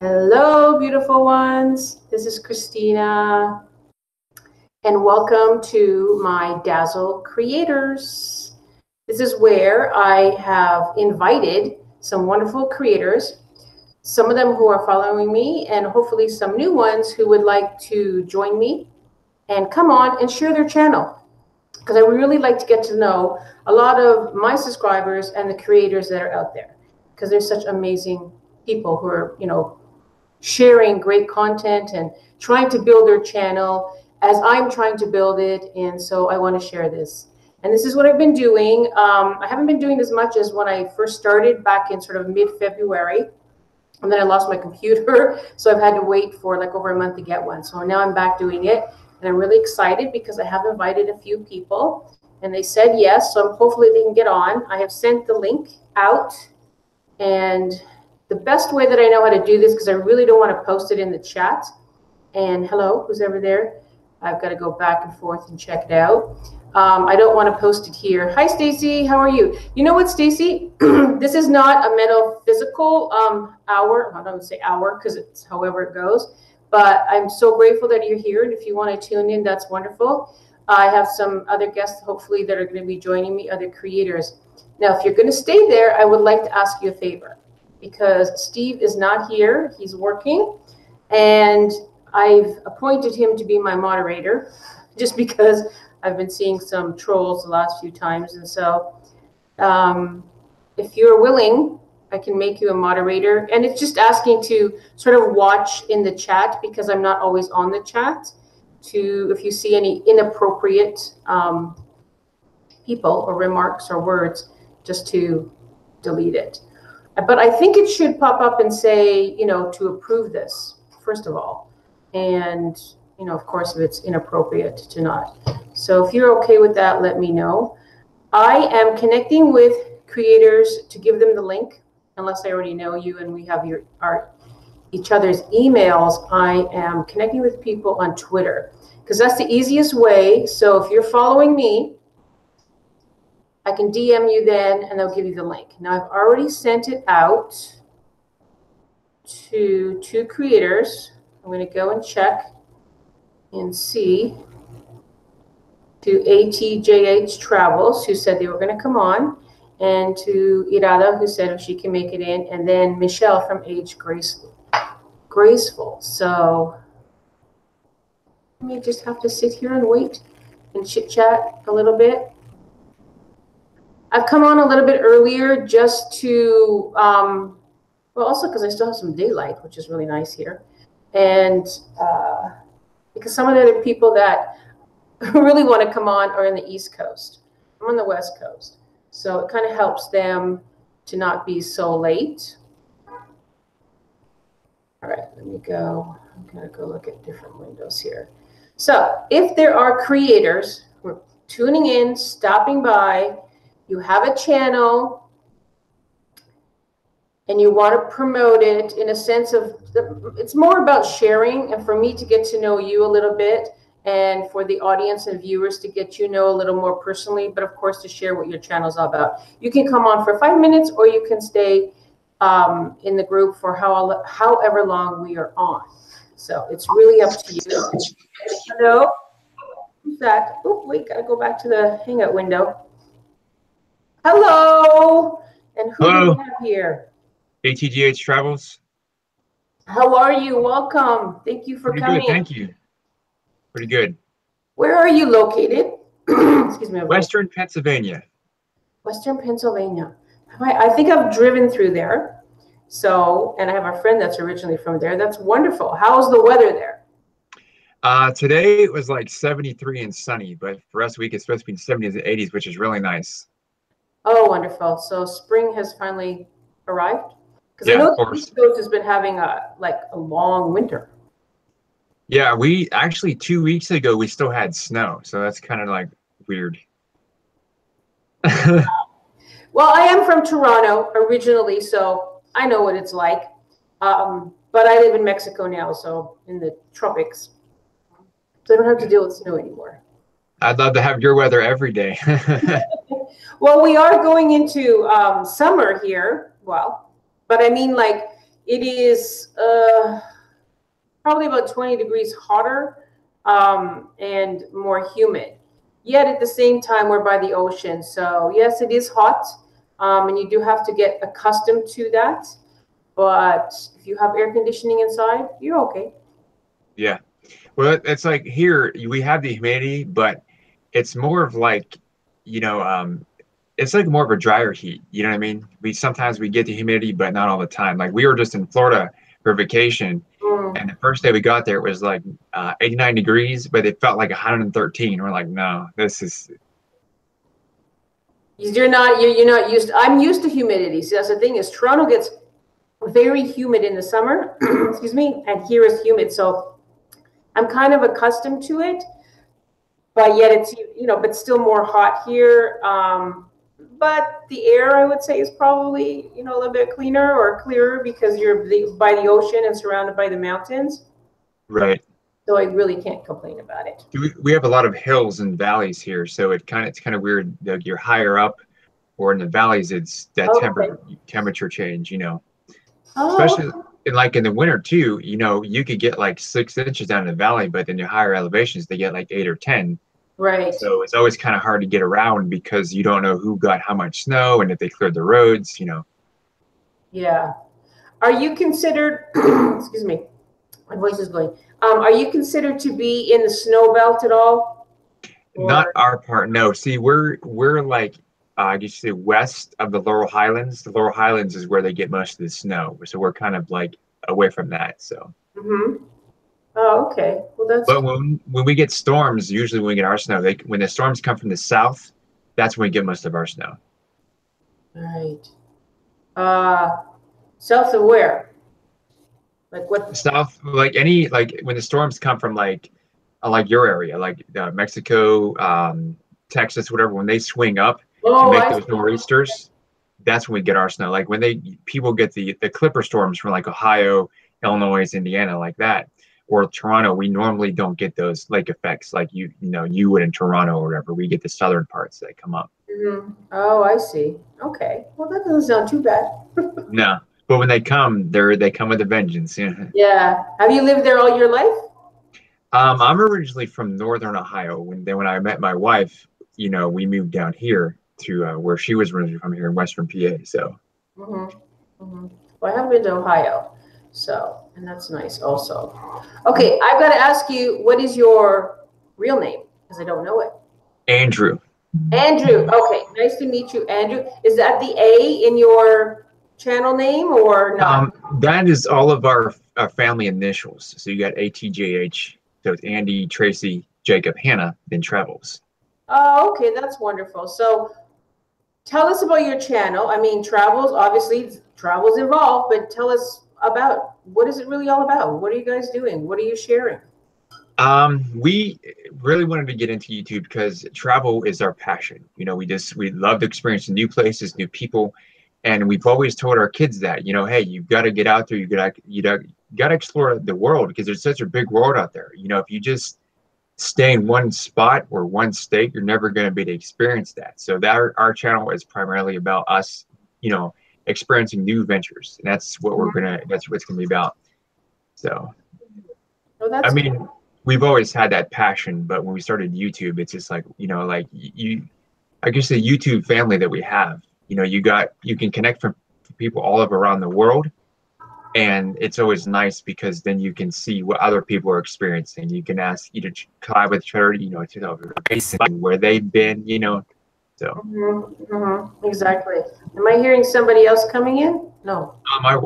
Hello, beautiful ones. This is Christina, and welcome to my Dazzle creators. This is where I have invited some wonderful creators, some of them who are following me, and hopefully some new ones who would like to join me and come on and share their channel. Because I really like to get to know a lot of my subscribers and the creators that are out there, because they're such amazing people who are, sharing great content and trying to build their channel as I'm trying to build it. And so I want to share this. And this is what I've been doing. I haven't been doing as much as when I first started back in sort of mid-February. And then I lost my computer. So I've had to wait for like over a month to get one. So now I'm back doing it. And I'm really excited because I have invited a few people and they said yes. So hopefully they can get on. I have sent the link out, and the best way that I know how to do this, because I really don't want to post it in the chat. And hello, who's ever there? I've got to go back and forth and check it out. I don't want to post it here. Hi, Stacy. How are you? You know what, Stacy? This is not a metaphysical hour. I don't say hour because it's however it goes. But I'm so grateful that you're here. And if you want to tune in, that's wonderful. I have some other guests, hopefully, that are going to be joining me, other creators. Now, if you're going to stay there, I would like to ask you a favor, because Steve is not here. He's working. And I've appointed him to be my moderator just because I've been seeing some trolls the last few times. And so if you're willing, I can make you a moderator. And it's just asking to sort of watch in the chat, because I'm not always on the chat, to if you see any inappropriate people or remarks or words, just to delete it. But I think it should pop up and say, to approve this, first of all. And, of course, if it's inappropriate, to not. So if you're okay with that, let me know. I am connecting with creators to give them the link, unless I already know you and we have each other's emails. I am connecting with people on Twitter, because that's the easiest way. So if you're following me, I can DM you then, and they'll give you the link. Now, I've already sent it out to 2 creators. I'm going to go and check and see. To ATJH Travels, who said they were going to come on, and to Irada, who said if she can make it in, and then Michelle from Age Graceful. So I may just have to sit here and wait and chit-chat a little bit. I've come on a little bit earlier just to, well, also because I still have some daylight, which is really nice here. And because some of the other people that really want to come on are in the East Coast. I'm on the West Coast. So it kind of helps them to not be so late. All right, let me go. I'm going to go look at different windows here. So if there are creators who are tuning in, stopping by, you have a channel, and you want to promote it in a sense of, it's more about sharing, and for me to get to know you a little bit, and for the audience and viewers to get a little more personally, but of course to share what your channel is all about. You can come on for 5 minutes, or you can stay in the group for however long we are on. So it's really up to you. Hello? Who's that? Oh, wait, gotta go back to the Hangout window. Hello! And who do we have here? ATGH Travels. How are you? Welcome. Thank you for coming. Good, thank you. Pretty good. Where are you located? Excuse me. Western Pennsylvania. Western Pennsylvania. I think I've driven through there. So, and I have a friend that's originally from there. That's wonderful. How's the weather there? Today it was like 73 and sunny, but the rest of the week it's supposed to be in 70s and 80s, which is really nice. Oh, wonderful. So spring has finally arrived? Because yeah, I know the East Coast has been having a long winter. Yeah, we actually 2 weeks ago we still had snow, so that's kind of like weird. Well, I am from Toronto originally, so I know what it's like. But I live in Mexico now, so in the tropics. So I don't have to deal with snow anymore. I'd love to have your weather every day. Well, we are going into summer here. Well, but I mean, like, it is probably about 20 degrees hotter and more humid. Yet at the same time, we're by the ocean. So yes, it is hot, and you do have to get accustomed to that. But if you have air conditioning inside, you're okay. Yeah. Well, it's like here we have the humidity, but it's more of like, you know, it's like more of a drier heat. You know what I mean? Sometimes we get the humidity, but not all the time. Like we were just in Florida for vacation, and the first day we got there, it was like 89 degrees, but it felt like 113. We're like, no, this is. You're not used. I'm used to humidity. See, that's the thing is Toronto gets very humid in the summer. Excuse me, and here is humid, so I'm kind of accustomed to it. But yet it's but still more hot here. But the air, I would say, is probably a little bit cleaner or clearer because you're by the ocean and surrounded by the mountains. Right. So I really can't complain about it. We have a lot of hills and valleys here, so it's kind of weird. Like you're higher up, or in the valleys, it's that temperature change. Especially in the winter too. You could get like 6 inches down in the valley, but in your higher elevations, they get like 8 or 10. Right. So it's always kind of hard to get around because you don't know who got how much snow and if they cleared the roads. Yeah. Are you considered? Excuse me, my voice is going. Are you considered to be in the snow belt at all? Not our part, no. See, we're like I guess you say west of the Laurel Highlands. The Laurel Highlands is where they get most of the snow, so we're kind of like away from that. So. Mm-hmm. Oh, okay. Well, that's. But when we get storms, usually when we get our snow, when the storms come from the south, that's when we get most of our snow. Right. South of where? Like what? South, like when the storms come from like your area, like Mexico, Texas, whatever. When they swing up to make those nor'easters, that's when we get our snow. Like when people get the clipper storms from like Ohio, Illinois, Indiana, like that. Or Toronto, we normally don't get those lake effects like you would in Toronto or whatever. We get the southern parts that come up. Mm-hmm. Oh, I see. Okay. Well, that doesn't sound too bad. No, but when they come, they come with a vengeance. Yeah. Have you lived there all your life? I'm originally from Northern Ohio. When I met my wife, we moved down here to where she was originally from here in Western PA. So. Mm-hmm. Mm-hmm. Well, I haven't been to Ohio. So, and that's nice also. Okay, I've got to ask you, what is your real name? Because I don't know it. Andrew. Andrew. Okay, nice to meet you, Andrew. Is that the A in your channel name or not? That is all of our family initials. So you got ATJH. So it's Andy, Tracy, Jacob, Hannah, then Travels. Oh, okay, that's wonderful. So tell us about your channel. I mean, Travels, obviously, Travels involved, but tell us about what is it really all about? What are you guys doing? What are you sharing? We really wanted to get into YouTube because travel is our passion. We love to experience new places, new people, and we've always told our kids that, hey, you've got to get out there. You got to explore the world because there's such a big world out there. If you just stay in one spot or one state, you're never going to be able to experience that. So that our channel is primarily about us, experiencing new ventures, and that's what that's what it's gonna be about. So I mean, we've always had that passion, but when we started YouTube, it's just like I guess the YouTube family that we have, you can connect from people all over around the world, and it's always nice because then you can see what other people are experiencing. You can ask to collab with each other, basically where they've been, So. Exactly. Am I hearing somebody else coming in? No.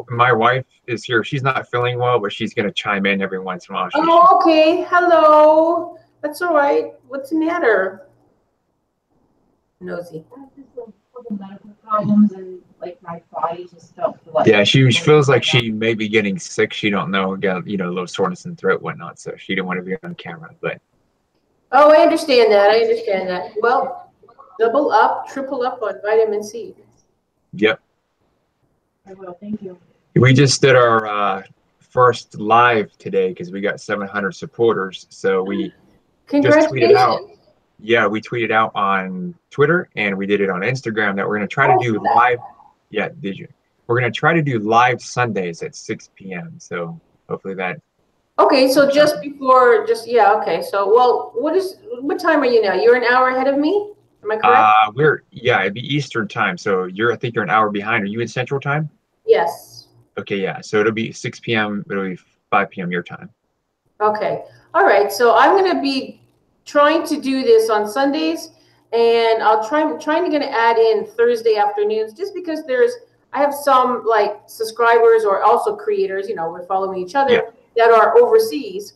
My wife is here. She's not feeling well, but she's going to chime in every once in a while. Oh, okay. Hello. That's all right. What's the matter? Nosy. I have just medical problems and my body just don't feel like. Yeah, she feels like she may be getting sick. She don't know, got a little soreness in the throat, whatnot. So she didn't want to be on camera, but. Oh, I understand that. Well. Double up, triple up on vitamin C. Yep. I will. Thank you. We just did our first live today because we got 700 supporters. So we just tweeted out. Yeah, we tweeted out on Twitter and we did it on Instagram that we're going to try to do live. Yeah, did you? we're going to try to do live Sundays at 6 p.m. So hopefully that. Okay, so just before, yeah, okay. So, well, what time are you now? You're an hour ahead of me? Am I correct? It'd be Eastern time. So I think you're an hour behind. Are you in Central time? Yes. Okay, yeah. So it'll be 6 p.m. It'll be 5 p.m. your time. Okay. All right. So I'm going to be trying to do this on Sundays, and I'm trying to add in Thursday afternoons, just because I have some like subscribers or also creators, we're following each other that are overseas.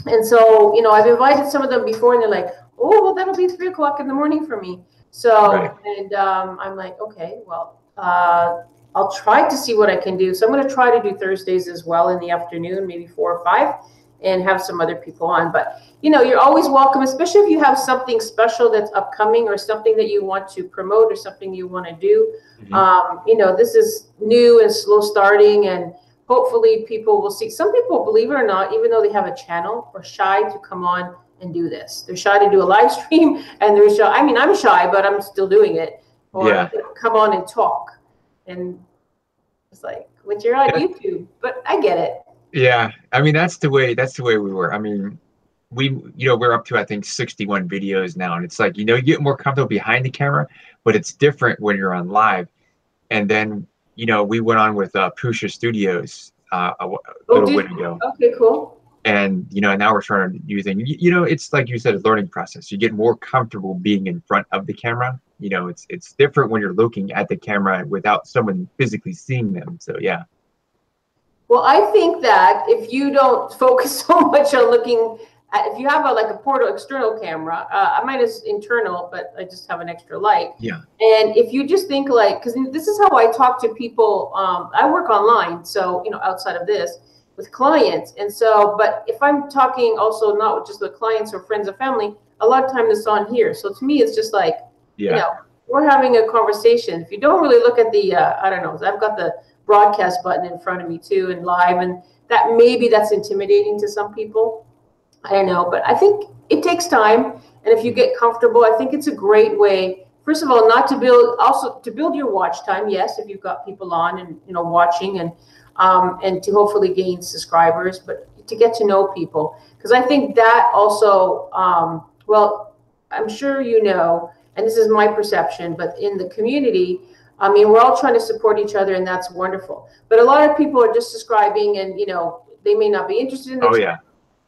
And so, I've invited some of them before, and they're like, oh, well, that'll be 3 o'clock in the morning for me. So, and I'm like, okay, well, I'll try to see what I can do. So I'm going to try to do Thursdays as well in the afternoon, maybe 4 or 5, and have some other people on. But, you're always welcome, especially if you have something special that's upcoming or something that you want to promote or something you want to do. This is new and slow starting, and hopefully people will see. Some people, believe it or not, even though they have a channel, are shy to come on and do this. They're shy to do a live stream, and they're shy. I mean, I'm shy, but I'm still doing it. Or come on and talk. And it's like, but you're on YouTube. But I get it. Yeah, I mean, that's the way we were. I mean, we're up to, I think, 61 videos now, and it's like, you get more comfortable behind the camera, but it's different when you're on live. And then, we went on with Pusha Studios a little bit ago. Okay, cool. And, now we're trying to use it. It's like you said, a learning process. You get more comfortable being in front of the camera. It's different when you're looking at the camera without someone physically seeing them. So, yeah. Well, I think that if you don't focus so much on looking at, if you have a portable external camera, mine is internal, but I just have an extra light. Yeah. And if you just think because this is how I talk to people. I work online, so outside of this with clients, and so. But if I'm talking also not just with clients or friends or family, a lot of time it's on here. So to me, it's just like we're having a conversation. If you don't really look at the, I don't know, I've got the broadcast button in front of me too, and live, and that's intimidating to some people. I don't know, but I think it takes time, and if you get comfortable, I think it's a great way. First of all, not to build, also to build your watch time. Yes, if you've got people on and watching, and to hopefully gain subscribers, but to get to know people, because I think that also, well, I'm sure and this is my perception, but in the community, I mean, we're all trying to support each other, and that's wonderful. But a lot of people are just subscribing, and they may not be interested in the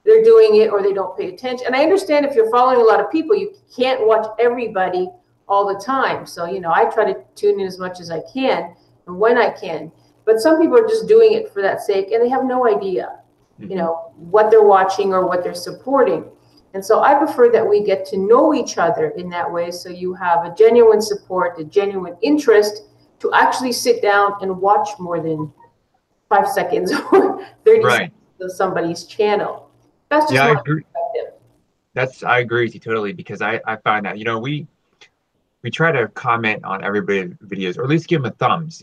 they're doing it, or they don't pay attention. And I understand if you're following a lot of people, you can't watch everybody all the time. So I try to tune in as much as I can and when I can. But some people are just doing it for that sake, and they have no idea, what they're watching or what they're supporting. And so I prefer that we get to know each other in that way, so you have a genuine support, a genuine interest to actually sit down and watch more than 5 seconds or 30 seconds of somebody's channel. That's just my perspective. I agree with you totally, because I find that, we try to comment on everybody's videos, or at least give them a thumbs.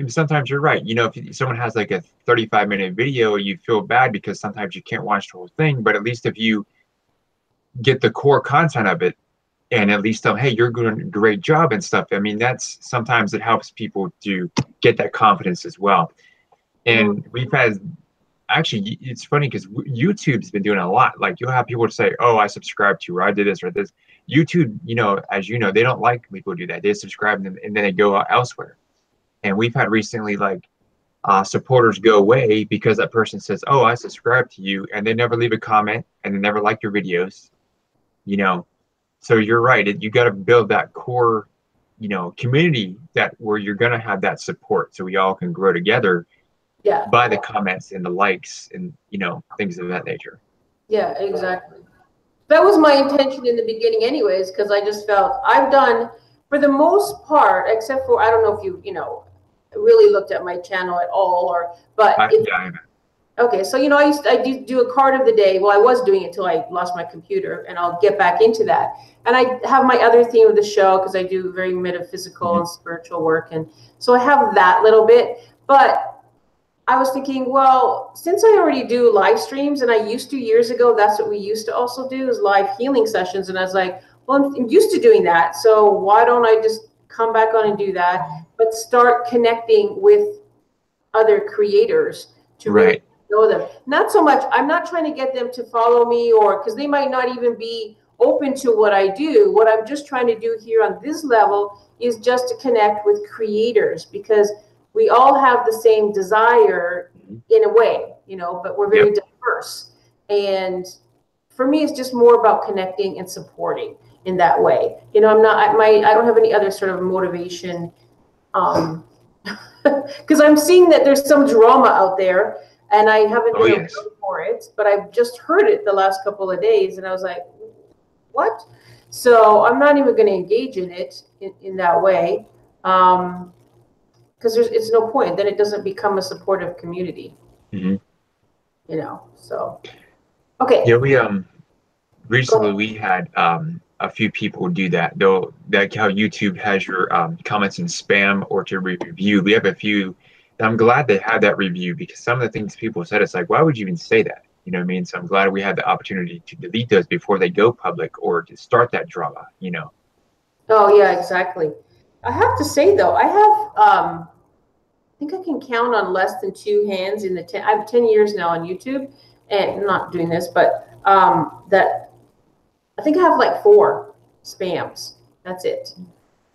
Sometimes you're right. If someone has like a 35-minute video, you feel bad because sometimes you can't watch the whole thing. But at least if you get the core content of it, and at least tell them, hey, you're doing a great job and stuff. I mean, sometimes it helps people to get that confidence as well. And we've had, actually, it's funny because YouTube's been doing a lot. Like, you'll have people say, oh, I subscribe to you, or I did this or this. YouTube, as you know, they don't like people do that. They subscribe and then they go elsewhere. And we've had recently, like, supporters go away because that person says, oh, I subscribe to you, and they never leave a comment, and they never like your videos. So you're right. You got to build that core, community where you're going to have that support, so we all can grow together. Yeah. By the comments and the likes and things of that nature. Yeah, exactly. That was my intention in the beginning, anyways, because I just felt I've done, for the most part, except for, I don't know if you really looked at my channel at all, okay, so I do a card of the day. Well, I was doing it till I lost my computer, and I'll get back into that. And I have my other theme of the show, because I do very metaphysical and spiritual work, and so I have that little bit. But I was thinking, well, since I already do live streams, and I used to years ago, that's what we used to also do, is live healing sessions. And I was like, well, I'm used to doing that, so why don't I just come back on and do that, but start connecting with other creators to really know them. Not so much, I'm not trying to get them to follow me, or because they might not even be open to what I do. What I'm just trying to do here on this level is just to connect with creators, because we all have the same desire in a way, you know, but we're very diverse. And for me, it's just more about connecting and supporting in that way. You know, I don't have any other sort of motivation, because I'm seeing that there's some drama out there, and I haven't been around for it, but I've just heard it the last couple of days, and I was like, what? So I'm not even going to engage in it in that way, because it's no point. Then it doesn't become a supportive community. You know, so okay. Yeah, we recently we had a few people do that. They'll, like how YouTube has your comments in spam or to review. We have a few. And I'm glad they had that review, because some of the things people said, it's like, why would you even say that? You know what I mean? So I'm glad we had the opportunity to delete those before they go public, or to start that drama, you know. Oh yeah, exactly. I have to say though, I have I think I can count on less than 2 hands in the I have 10 years now on YouTube, and I'm not doing this, but that I think I have like 4 spams. That's it.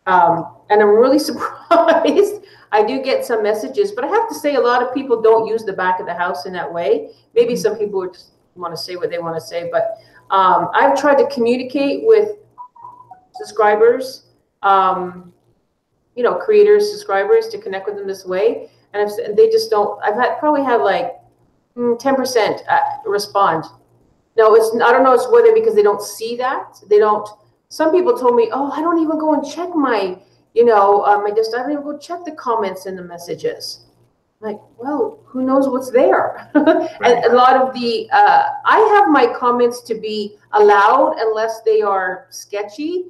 And I'm really surprised. I do get some messages, but I have to say a lot of people don't use the back of the house in that way. Maybe some people would just want to say what they want to say, but I've tried to communicate with subscribers, you know, creators, subscribers, to connect with them this way, and they just don't. Probably had like 10% respond. No, I don't know. It's whether because they don't see that. They don't. Some people told me, oh, I don't even go and check my, you know, I don't even go check the comments and the messages. I'm like, well, who knows what's there? And a lot of the, I have my comments to be allowed unless they are sketchy.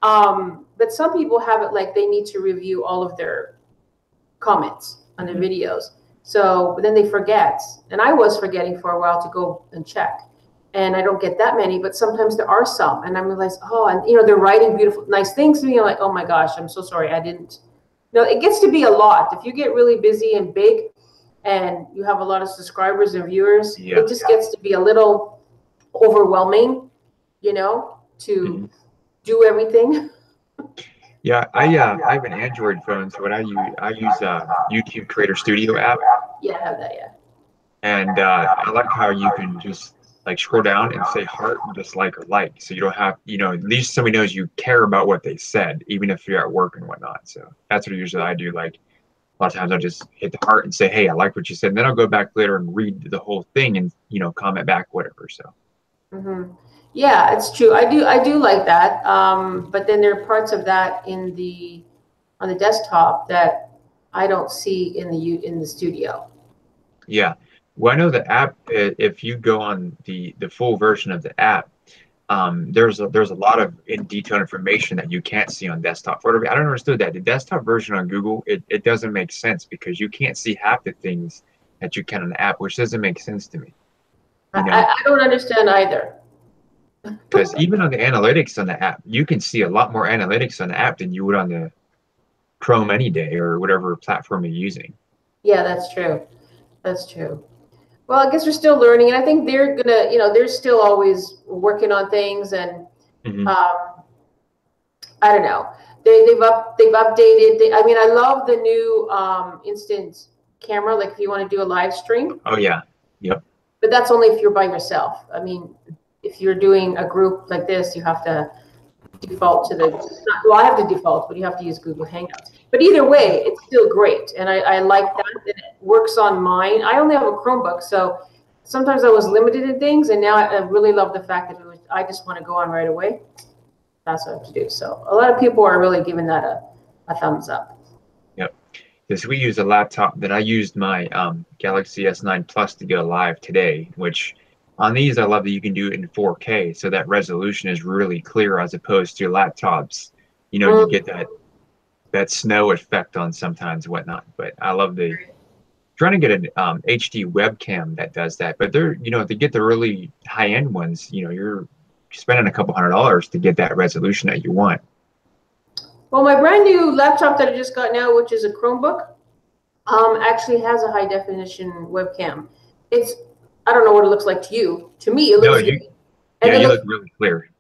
But some people have it like they need to review all of their comments on their videos. So, but then they forget. And I was forgetting for a while to go and check. And I don't get that many, but sometimes there are some. And I realize, oh, and you know, they're writing beautiful, nice things to me. I'm like, oh my gosh, I'm so sorry. I didn't. No, it gets to be a lot. If you get really busy and big and you have a lot of subscribers and viewers, it just gets to be a little overwhelming, you know, to do everything. Yeah, I have an Android phone, so what I use YouTube Creator Studio app. Yeah, I have that, yeah. And I like how you can just like scroll down and say heart, dislike, or like, so you don't have, you know, at least somebody knows you care about what they said, even if you're at work and whatnot. So that's what usually I do. Like a lot of times I'll just hit the heart and say, hey, I like what you said, and then I'll go back later and read the whole thing and, you know, comment back, whatever. So yeah, it's true. I do like that. But then there are parts of that on the desktop that I don't see in the studio. Yeah. Well, I know the app, if you go on the full version of the app, there's a lot of in detail information that you can't see on desktop. I don't understand that. The desktop version on Google, it doesn't make sense, because you can't see half the things that you can on the app, which doesn't make sense to me. You know? I don't understand either. Because even on the analytics on the app, you can see a lot more analytics on the app than you would on the Chrome any day or whatever platform you're using. Yeah, that's true. That's true. Well, I guess we're still learning, and I think they're gonna, you know, they're still always working on things, and I don't know. They've updated. I mean, I love the new instant camera. Like if you want to do a live stream. Oh yeah. Yep. But that's only if you're by yourself. I mean, if you're doing a group like this, you have to default to well, I have to default, but you have to use Google Hangouts. But either way, it's still great. And I like that it works on mine. I only have a Chromebook, so sometimes I was limited in things, and now I really love the fact that I just want to go on right away. That's what I have to do. So a lot of people are really giving that a thumbs up. Yep. Because we use a laptop that I used my Galaxy S9 Plus to go live today, which on these, I love that you can do it in 4K, so that resolution is really clear, as opposed to laptops. You know, you get that snow effect on sometimes and whatnot. But I love trying to get an HD webcam that does that. But they're, you know, to get the really high-end ones, you know, you're spending a couple $100s to get that resolution that you want. Well, my brand new laptop that I just got now, which is a Chromebook, actually has a high definition webcam. It's, I don't know what it looks like to you. To me, it looks good. And you look really clear.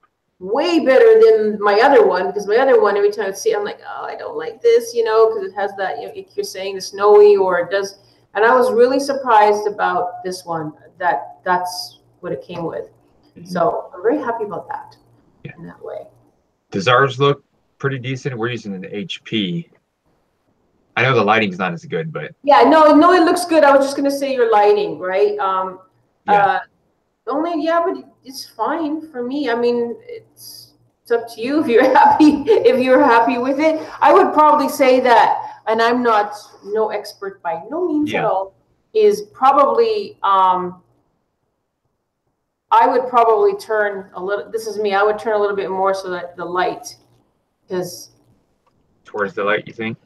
Way better than my other one, because my other one, every time I see it, I'm like, oh, I don't like this, because it has that, you're saying the snowy, or it does. And I was really surprised about this one, that's what it came with. So I'm very happy about that in that way. Does ours look pretty decent? We're using an HP. I know the lighting's not as good, but yeah, no, it looks good. I was just gonna say your lighting, right? But it's fine for me. I mean, it's up to you if you're happy with it. I would probably say that, and I'm no expert by no means at all, is probably I would probably turn a little, this is me, I would turn a little bit more so that the light, because towards the light, you think?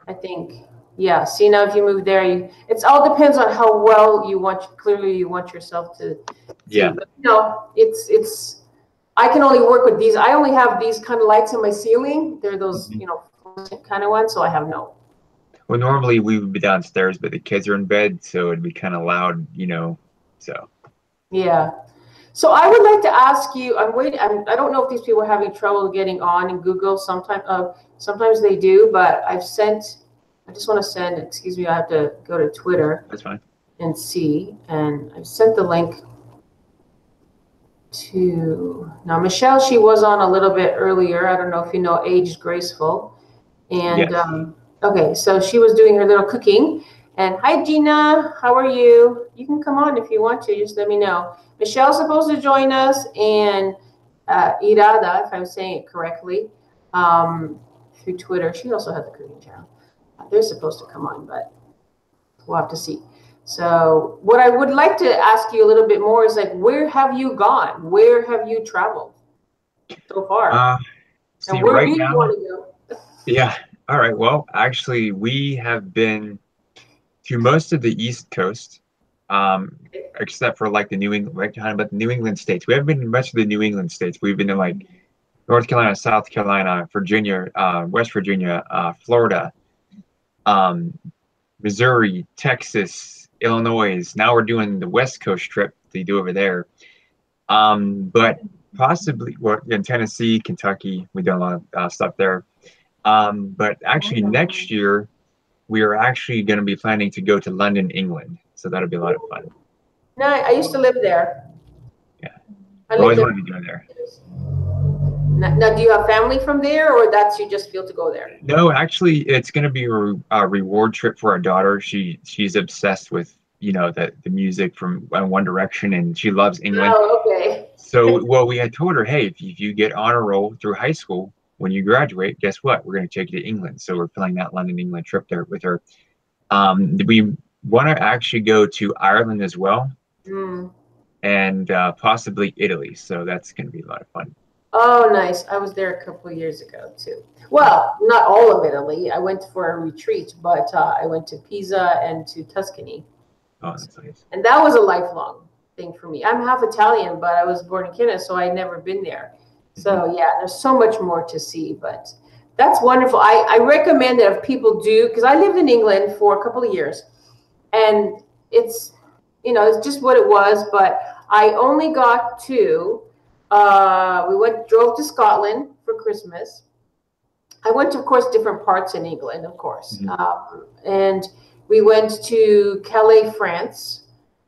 I think, yeah. See, now if you move there, it all depends on how well you want yourself to. Yeah. But, it's. I can only work with these. I only have these kind of lights in my ceiling. They're those, kind of ones. So I have no. Well, normally we would be downstairs, but the kids are in bed, so it'd be kind of loud, So. Yeah. So I would like to ask you. I'm waiting. I don't know if these people are having trouble getting on in Google. Sometimes they do, but I just want to send. Excuse me. I have to go to Twitter. That's fine. And see. And I've sent the link to now Michelle. She was on a little bit earlier. I don't know if you know Aged Graceful. And yes. Okay, so she was doing her little cooking. And hi, Gina. How are you? You can come on if you want to. Just let me know. Michelle's supposed to join us, and Irada, if I'm saying it correctly, through Twitter. She also has a cooking channel. They're supposed to come on, but we'll have to see. So what I would like to ask you a little bit more is, like, where have you gone? Where have you traveled so far? And where do you want to go? Yeah. All right. Well, actually, we have been to most of the East Coast, except for like the New England states. We haven't been to much of the New England states. We've been to like North Carolina, South Carolina, Virginia, West Virginia, Florida, Missouri, Texas, Illinois. Now we're doing the West Coast trip they do over there. But possibly in Tennessee, Kentucky, we do a lot of stuff there. But actually next year, we are actually going to be planning to go to London, England. So that'll be a lot of fun. No, I used to live there. Yeah. I always wanted to be doing there. Now, do you have family from there, or that's you just feel to go there? No, actually, it's going to be a reward trip for our daughter. She's obsessed with, the music from One Direction, and she loves England. Oh, okay. So, we had told her, hey, if you get honor roll through high school, when you graduate, guess what? We're going to take you to England. So we're planning that London, England trip there with her. We want to actually go to Ireland as well, and possibly Italy. So that's going to be a lot of fun. Oh, nice. I was there a couple of years ago too. Well, not all of Italy. I went for a retreat, but I went to Pisa and to Tuscany. Oh, that's nice. And that was a lifelong thing for me. I'm half Italian, but I was born in Canada, so I'd never been there. So yeah, there's so much more to see, but that's wonderful. I recommend that if people do, because I lived in England for a couple of years, and it's just what it was. But I only got to. We drove to Scotland for Christmas. I went to, of course, different parts in England, of course. And we went to Calais, France,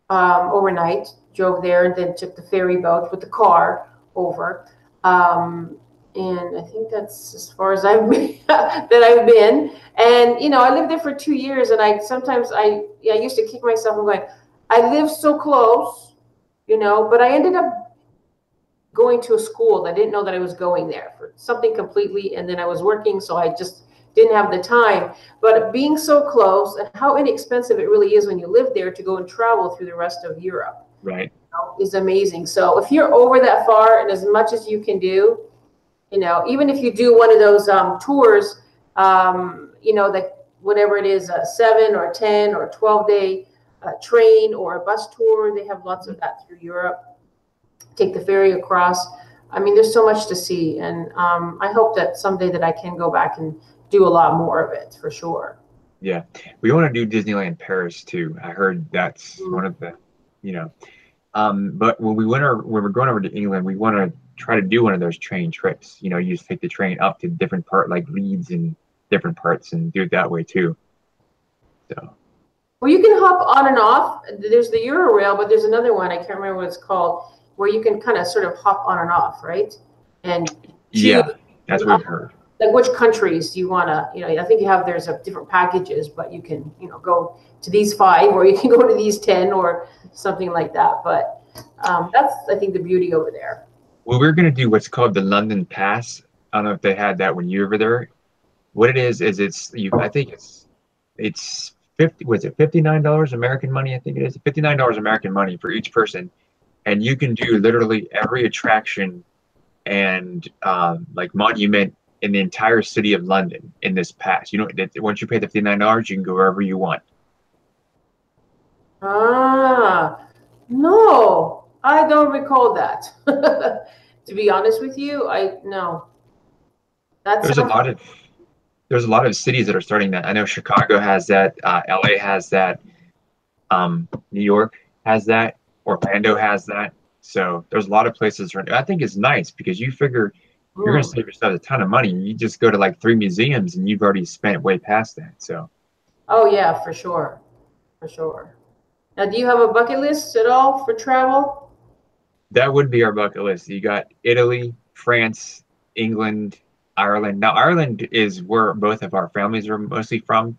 overnight, drove there, and then took the ferry boat with the car over. And I think that's as far as I've been, that I've been. And, I lived there for 2 years, and I used to kick myself and going, I lived so close, but I ended up going to a school that I didn't know that I was going there for something completely, and then I was working, so I just didn't have the time. But being so close, and how inexpensive it really is when you live there to go and travel through the rest of Europe, right, is amazing. So if you're over that far, and as much as you can do, even if you do one of those tours, that whatever it is, a 7 or 10 or 12-day train or a bus tour, they have lots of that through Europe. Take the ferry across. I mean, there's so much to see, and I hope that someday that I can go back and do a lot more of it for sure. Yeah, we want to do Disneyland Paris too. I heard that's one of the, you know. But when we're going over to England, we want to try to do one of those train trips. You know, you just take the train up to different like Leeds and different parts, and do it that way too. So. Well, you can hop on and off. There's the Eurorail, but there's another one. I can't remember what it's called, where you can kind of sort of hop on and off, right? And yeah, that's what I've heard. Like which countries do you want to, I think there's different packages, but you can, go to these 5 or you can go to these 10 or something like that. But that's, I think, the beauty over there. Well, we're going to do what's called the London Pass. I don't know if they had that when you were over there. What it is I think it's $59 American money? I think it is $59 American money for each person. And you can do literally every attraction and like monument in the entire city of London in this pass. Once you pay the $59, you can go wherever you want. No, I don't recall that. To be honest with you, no. There's a lot of cities that are starting that. I know Chicago has that, LA has that, New York has that, Orlando has that. So there's a lot of places around. I think it's nice because you figure you're going to save yourself a ton of money. You just go to like 3 museums and you've already spent way past that. So. Oh yeah, for sure. For sure. Now, do you have a bucket list at all for travel? That would be our bucket list. You got Italy, France, England, Ireland. Now, Ireland is where both of our families are mostly from.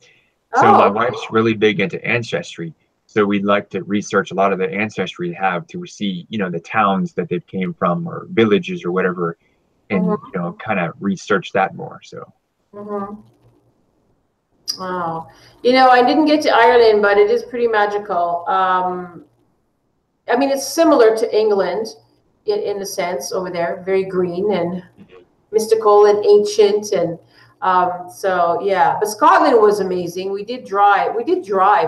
So my wife's really big into ancestry. So we'd like to research a lot of the ancestry they have to see, the towns that they came from or villages or whatever, and, kind of research that more. So. Wow. I didn't get to Ireland, but it is pretty magical. I mean, it's similar to England in a sense over there, very green and mystical and ancient. And so, yeah, but Scotland was amazing. We did drive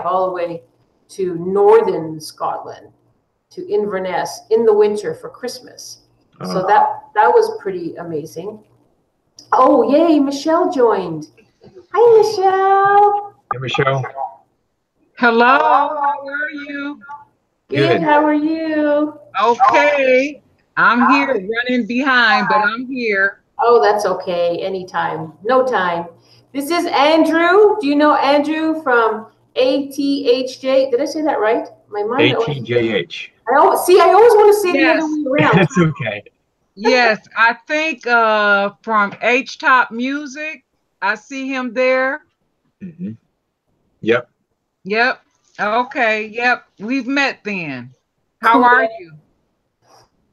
all the way to northern Scotland, to Inverness in the winter for Christmas. So that was pretty amazing. Oh, yay, Michelle joined. Hi, Michelle. Hey, Michelle. Hello, how are you? Good, how are you? Okay, I'm here running behind, but I'm here. Oh, that's okay, anytime, no time. This is Andrew. Do you know Andrew from ATHJ? Did I say that right? My mind. ATJH. I always want to say the other way around. That's okay. Yes, I think from H Top Music. I see him there. Yep. Okay. Yep. We've met then. How are you?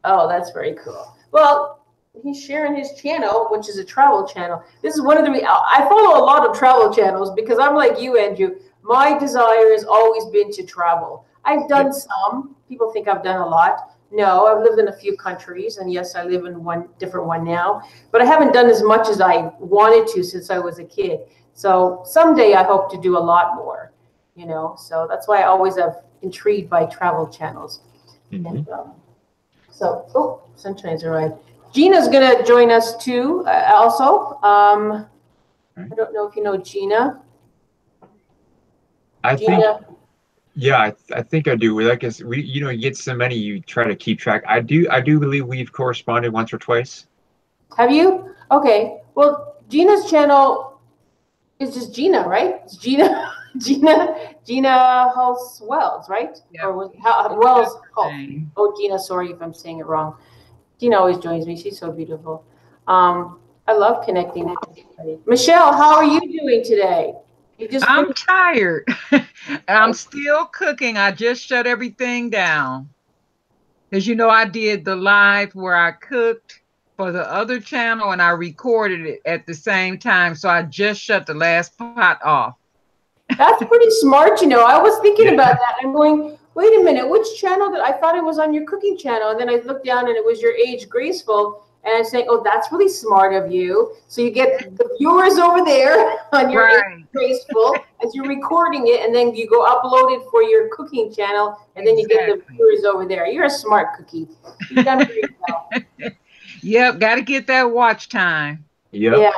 Oh, that's very cool. Well, he's sharing his channel, which is a travel channel. This is one of I follow a lot of travel channels because I'm like you, Andrew. My desire has always been to travel. I've done some. People think I've done a lot. No, I've lived in a few countries, and yes, I live in one different one now, but I haven't done as much as I wanted to since I was a kid. So someday I hope to do a lot more, so that's why I always have intrigued by travel channels. And, Sunshine's arrived. Gina's going to join us too, also. I don't know if you know Gina. Yeah, I think I do. Like we, you get so many, you try to keep track. I do believe we've corresponded once or twice. Have you? Okay. Well, Gina's channel is just Gina, right? It's Gina Hulse Wells, right? Yeah. Or Wells. Oh, Gina. Sorry if I'm saying it wrong. Gina always joins me. She's so beautiful. I love connecting with everybody. Michelle, how are you doing today? I'm tired. I'm still cooking. I just shut everything down. Because I did the live where I cooked for the other channel and I recorded it at the same time. So I just shut the last pot off. That's pretty smart, I was thinking about that. I'm going, wait a minute, which channel I thought it was on your cooking channel? And then I looked down and it was your Age Graceful. And I'm saying, oh, that's really smart of you. So you get the viewers over there on your Age Graceful as you're recording it, and then you go upload it for your cooking channel, and then you get the viewers over there. You're a smart cookie. You've done pretty well. Yep, got to get that watch time. Yep. Yeah.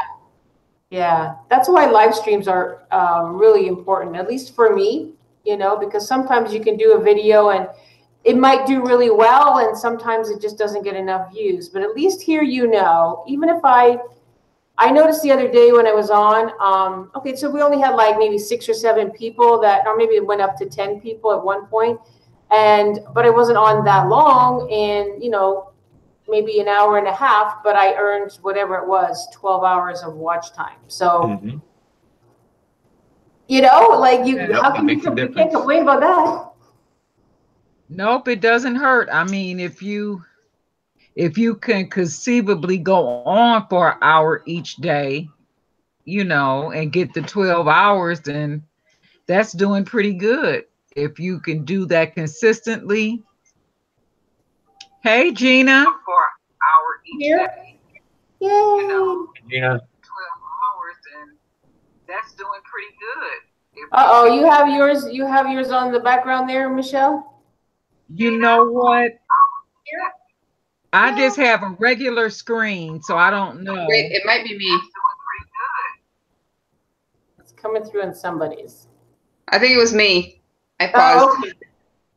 Yeah, that's why live streams are really important, at least for me, because sometimes you can do a video and it might do really well, and sometimes it just doesn't get enough views. But at least here, even if I noticed the other day when I was on, okay, so we only had like maybe 6 or 7 people or maybe it went up to 10 people at one point, but I wasn't on that long, and maybe an hour and a half, but I earned whatever it was, 12 hours of watch time. So, like you can't complain about that. Nope, it doesn't hurt. I mean, if you can conceivably go on for an hour each day, and get the 12 hours, then that's doing pretty good. If you can do that consistently. Hey, Gina. For an hour each day. Yay. 12 hours, and that's doing pretty good. Uh-oh, you have yours on the background there, Michelle? You know what? I just have a regular screen, so I don't know. Wait, it might be me. It's coming through on somebody's. I think it was me. I paused. Oh, okay.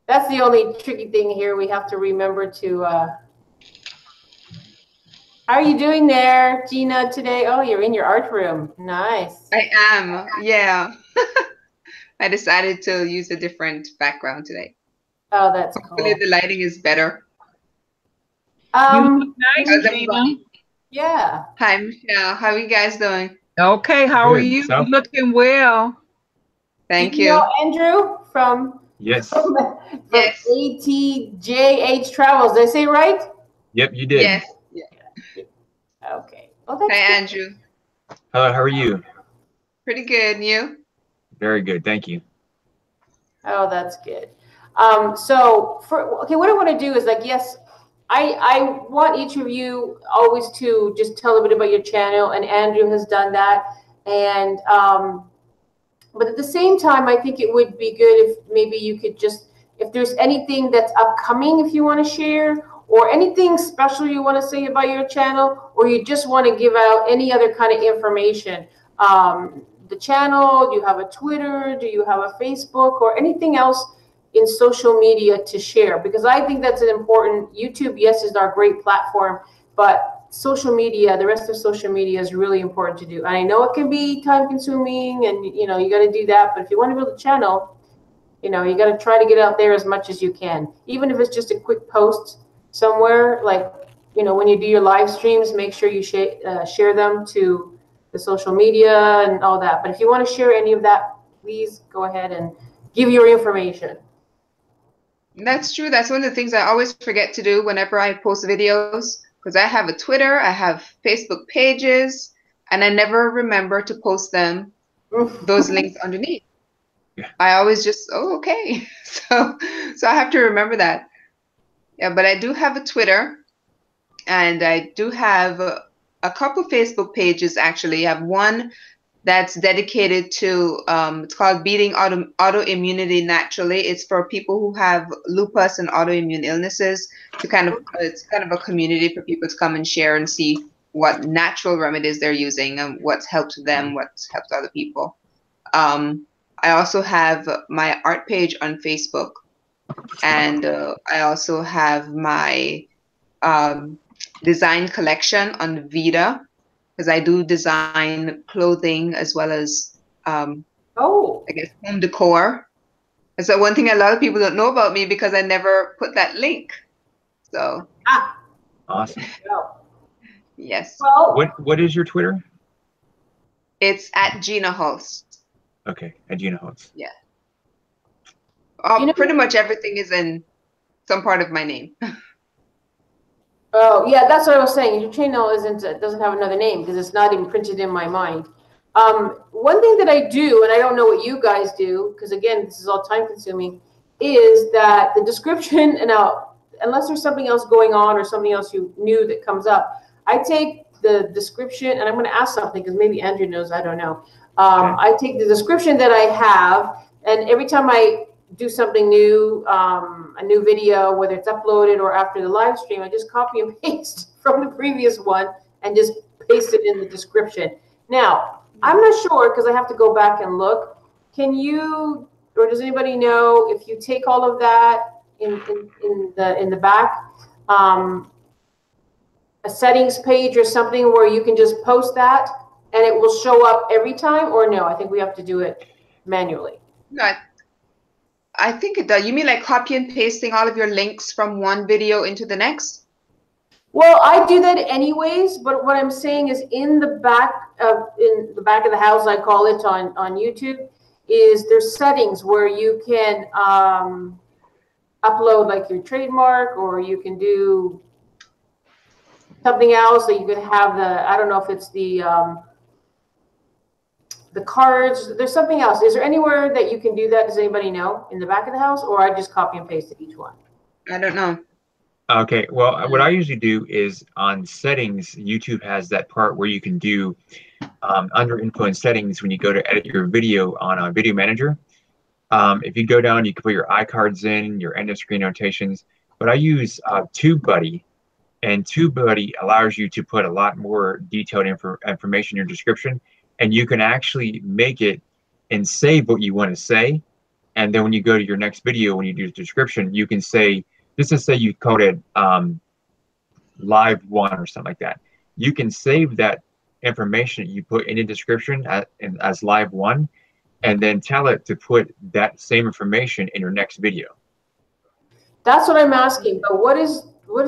That's the only tricky thing here. We have to remember to. How are you doing there, Gina, today? Oh, you're in your art room. Nice. I am. Yeah. I decided to use a different background today. Oh, that's cool. Hopefully the lighting is better. You look nice, Gina. Yeah. Hi, Michelle. How are you guys doing? Okay, how are you? So? Looking well. Thank you. you. Know Andrew from Yes. Yes. ATJH Travels. Did I say it right? Yep, you did. Yes. Okay. Well, that's Hi, good. Andrew. Hello, how are you? Pretty good. And you? Very good, thank you. Oh, that's good. What I want to do is yes, I want each of you always to just tell a bit about your channel, and Andrew has done that. And but at the same time, I think it would be good if maybe you could if there's anything that's upcoming, if you want to share, or anything special you want to say about your channel, or you just want to give out any other kind of information. The channel, do you have a Twitter, do you have a Facebook, or anything else in social media to share? Because I think that's an important. YouTube, yes, is our great platform, but social media, the rest of social media is really important to do. And I know it can be time consuming, and you got to do that, but if you want to build a channel, you got to try to get out there as much as you can, even if it's just a quick post somewhere, when you do your live streams, make sure you share them to the social media and all that. But if you want to share any of that, please go ahead and give your information. That's true. That's one of the things I always forget to do whenever I post videos, because I have a Twitter, I have Facebook pages, and I never remember to post those links underneath. Yeah. I always just, okay. So I have to remember that. Yeah, but I do have a Twitter, and I do have a couple Facebook pages, actually. I have one that's dedicated to, it's called Beating Autoimmunity Naturally. It's for people who have lupus and autoimmune illnesses. It's kind of a community for people to come and share and see what natural remedies they're using and what's helped them, what's helped other people. I also have my art page on Facebook, and I also have my design collection on Vita, because I do design clothing as well as, I guess, home decor. And so one thing a lot of people don't know about me, because I never put that link. So. Awesome. Yes. Well, What is your Twitter? It's at Gina Host. Okay, at Gina Host. Yeah. Pretty much everything is in some part of my name. Oh, yeah, that's what I was saying. Your channel doesn't have another name because it's not imprinted in my mind. One thing that I do, and I don't know what you guys do, because again, this is all time consuming, is that the description, and now, unless there's something else going on or something else you knew that comes up, I take the description, and I'm going to ask something because maybe Andrew knows, I don't know. I take the description that I have, and every time I do something new, a new video, whether it's uploaded or after the live stream, I just copy and paste from the previous one and just paste it in the description. Now, I'm not sure because I have to go back and look. Can you, or does anybody know if you take all of that in the back, a settings page or something where you can just post that and it will show up every time, or no? I think we have to do it manually. No, I think it does. You mean like copy and pasting all of your links from one video into the next? Well, I do that anyways, but what I'm saying is in the back of the house, I call it on YouTube, is there's settings where you can upload like your trademark, or you can do something else that you could have I don't know if it's the cards. There's something else. Is there anywhere that you can do that? Does anybody know in the back of the house, or I just copy and pasted each one? I don't know. Okay, well, what I usually do is on settings, YouTube has that part where you can do under info and settings when you go to edit your video on a video manager. If you go down, you can put your iCards in, your end of screen notations. But I use TubeBuddy, and TubeBuddy allows you to put a lot more detailed information in your description, and you can actually make it and save what you want to say. And then when you go to your next video, when you do the description, you can say, just to say you called it live one or something like that. You can save that information that you put in the description as live one, and then tell it to put that same information in your next video. That's what I'm asking. But what did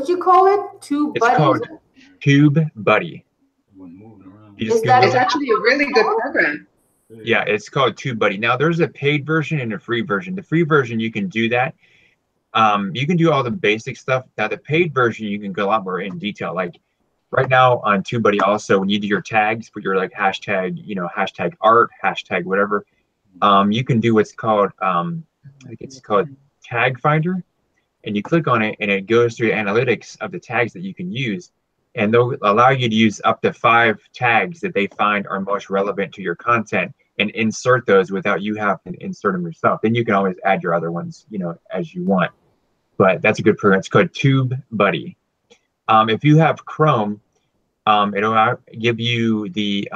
you call it? TubeBuddy? It's called TubeBuddy. It's actually a really good program. Yeah, it's called TubeBuddy. Now, there's a paid version and a free version. The free version, you can do that. You can do all the basic stuff. Now, the paid version, you can go a lot more in detail. Like right now on TubeBuddy, also when you do your tags, put your like hashtag, hashtag art, hashtag whatever. You can do what's called, I think it's called Tag Finder, and you click on it, and it goes through the analytics of the tags that you can use, and they'll allow you to use up to 5 tags that they find are most relevant to your content, and insert those without you having to insert them yourself. Then you can always add your other ones, as you want. But that's a good program. It's called TubeBuddy. If you have Chrome, it'll give you the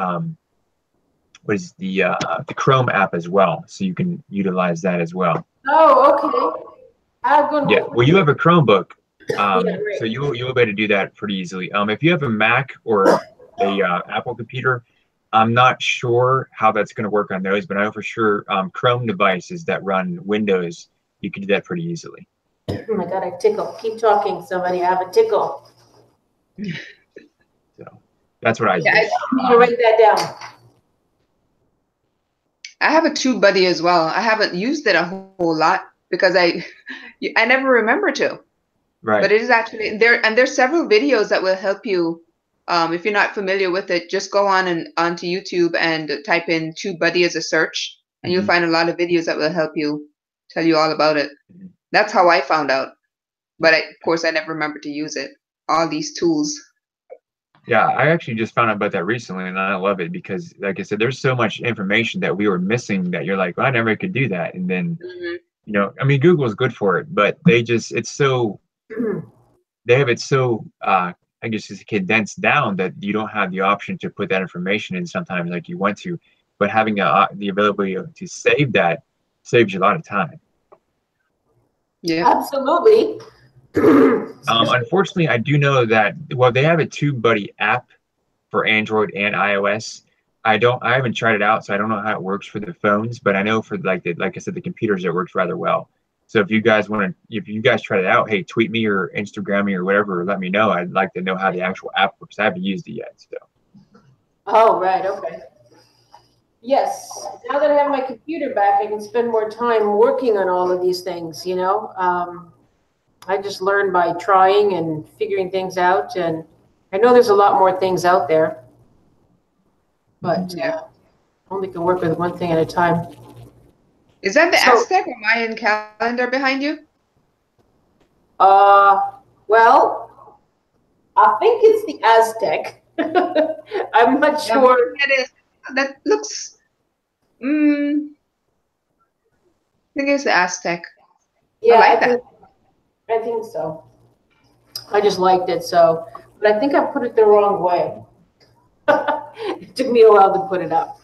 the Chrome app as well, so you can utilize that as well. Oh, okay. Yeah, well, you have a Chromebook, yeah, right. so you'll be able to do that pretty easily. If you have a Mac or a Apple computer, I'm not sure how that's going to work on those, but I know for sure Chrome devices that run Windows, you can do that pretty easily. Oh my God, I tickle. Keep talking, somebody. I have a tickle. So that's what I do. I'm gonna write that down. I have a TubeBuddy as well. I haven't used it a whole lot because I never remember to. Right. But it is actually there, and there's several videos that will help you. If you're not familiar with it, just go onto YouTube and type in TubeBuddy as a search, and you'll find a lot of videos that will help you, tell you all about it. That's how I found out. But of course, I never remembered to use it. All these tools. Yeah, I actually just found out about that recently, and I love it because, like I said, there's so much information that we were missing that you're like, well, I never could do that. And then, I mean, Google is good for it, but they have it so, I guess it's condensed down that you don't have the option to put that information in sometimes like you want to. But having the ability to save that saves you a lot of time. Yeah, absolutely. Unfortunately, I do know that, well, they have a TubeBuddy app for Android and iOS. I haven't tried it out, so I don't know how it works for the phones, but I know for like I said, the computers, it works rather well. So if you guys try it out, hey, tweet me or Instagram me or whatever, or let me know. I'd like to know how the actual app works. I haven't used it yet, so. Oh, right, okay. Yes, now that I have my computer back, I can spend more time working on all of these things, I just learned by trying and figuring things out, and I know there's a lot more things out there, but only can work with one thing at a time. Is that the Aztec or Mayan calendar behind you? Well, I think it's the Aztec. I'm not sure. That looks. I think it's the Aztec. Yeah, I like that. I think so. I just liked it so. but I think I put it the wrong way. It took me a while to put it up.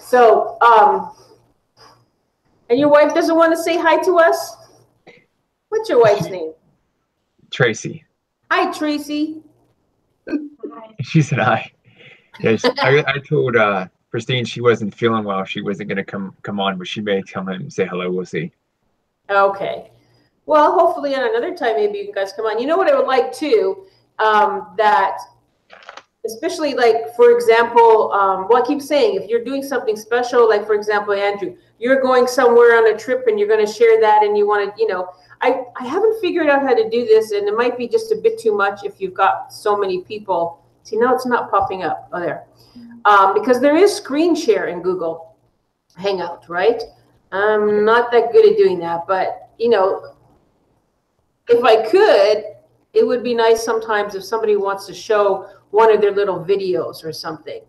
So, and your wife doesn't want to say hi to us? What's your wife's name? Tracy. Hi, Tracy. She said hi. Yes, I told Christine she wasn't feeling well. She wasn't going to come on, but she may come in and say hello. We'll see. Okay. Well, hopefully on another time, maybe you guys come on. You know what I would like too? That especially like, for example, well, I keep saying if you're doing something special, like for example, Andrew, you're going somewhere on a trip and you're going to share that and you want to, you know, I haven't figured out how to do this, and it might be just a bit too much if you've got so many people. See, now it's not popping up. Oh, there. Because there is screen share in Google Hangout, right? I'm not that good at doing that, but you know, if I could, it would be nice sometimes if somebody wants to show one of their little videos or something,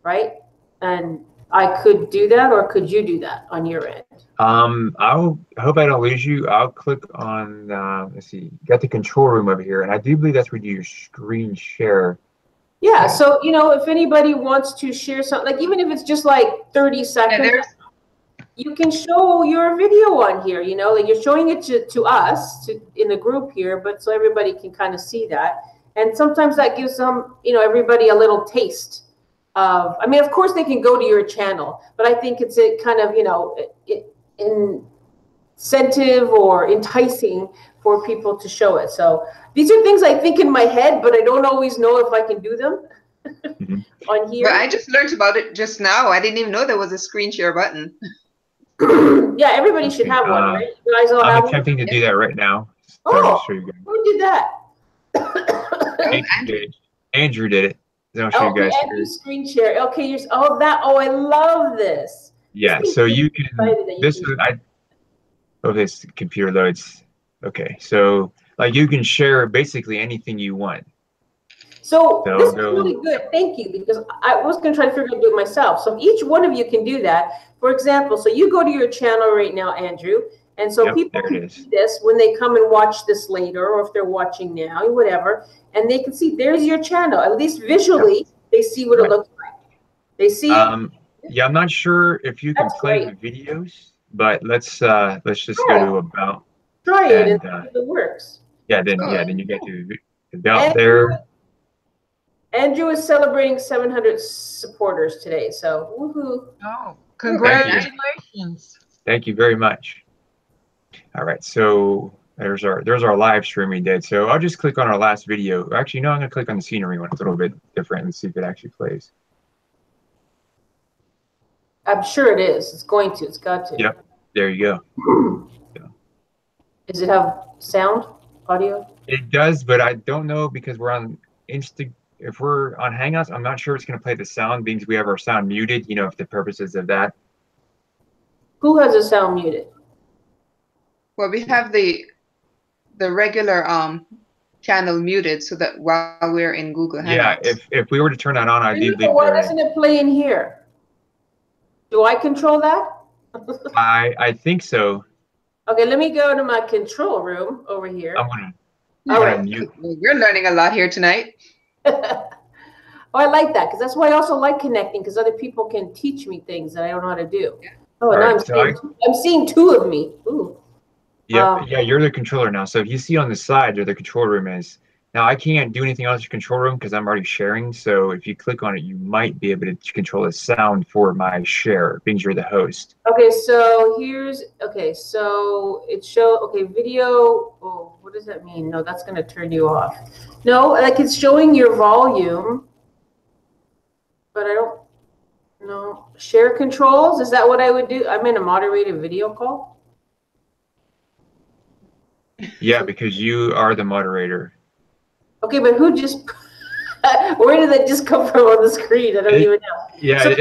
right? And I could do that, or could you do that on your end? I hope I don't lose you. I'll click on, let's see, got the control room over here, and I do believe that's where you do your screen share. Yeah, so, you know, if anybody wants to share something, like even if it's just like 30 seconds, you can show your video on here, you know, like you're showing it to us in the group here, but so everybody can kind of see that. And sometimes that gives them, you know, everybody a little taste of, I mean, of course they can go to your channel, but I think it's a kind of, you know, incentive or enticing for people to show it. So these are things I think in my head, but I don't always know if I can do them on here. But I just learned about it just now. I didn't even know there was a screen share button. Yeah, everybody should have one, right? You guys all I'm have attempting to do that right now. Oh, show you guys. who did that? Andrew did it. Then I'll show you guys. Andrew screen share. Okay, you're, oh, that, oh, I love this. Yeah, so you can, this computer loads. Okay, so like you can share basically anything you want. So this is really good. Thank you, because I was going to try to figure out how to do it myself. So each one of you can do that. For example, so you go to your channel right now, Andrew, and so people can see this when they come and watch this later, or if they're watching now, whatever, and they can see there's your channel. At least visually, they see what it looks like. They see it. Yeah, I'm not sure if you can play the videos, but let's just go to about. Try it and see if it works. Yeah, then you get to about there. Andrew is celebrating 700 supporters today, so woohoo! Oh, congratulations! Thank you very much. All right, so there's our live stream we did. So I'll just click on our last video. Actually, no, I'm gonna click on the scenery one. It's a little bit different and see if it actually plays. I'm sure it is. It's going to. It's got to. Yep. There you go. Does it have sound, audio? It does, but I don't know because we're on if we're on Hangouts, I'm not sure it's going to play the sound because we have our sound muted, you know, for the purposes of that. Who has the sound muted? Well, we have the regular channel muted so that while we're in Google Hangouts. Yeah, if we were to turn that on, I do believe. Why doesn't it play in here? Do I control that? I think so. Okay, let me go to my control room over here. I'm gonna mute. We're learning a lot here tonight. Oh, I like that because that's why I also like connecting, because other people can teach me things that I don't know how to do. Yeah. Oh, and now I'm seeing two of me. Ooh. Yeah, yeah, you're the controller now. So if you see on the side where the control room is, now I can't do anything else in the control room because I'm already sharing. So if you click on it, you might be able to control the sound for my share, being you're the host. Okay, so so it video. Oh, what does that mean? No, that's going to turn you off. No, like it's showing your volume, but I don't know. Share controls, is that what I would do? I'm in a moderated video call? Yeah, because you are the moderator. Okay, but who just, where did that just come from on the screen? I don't even know. Yeah, so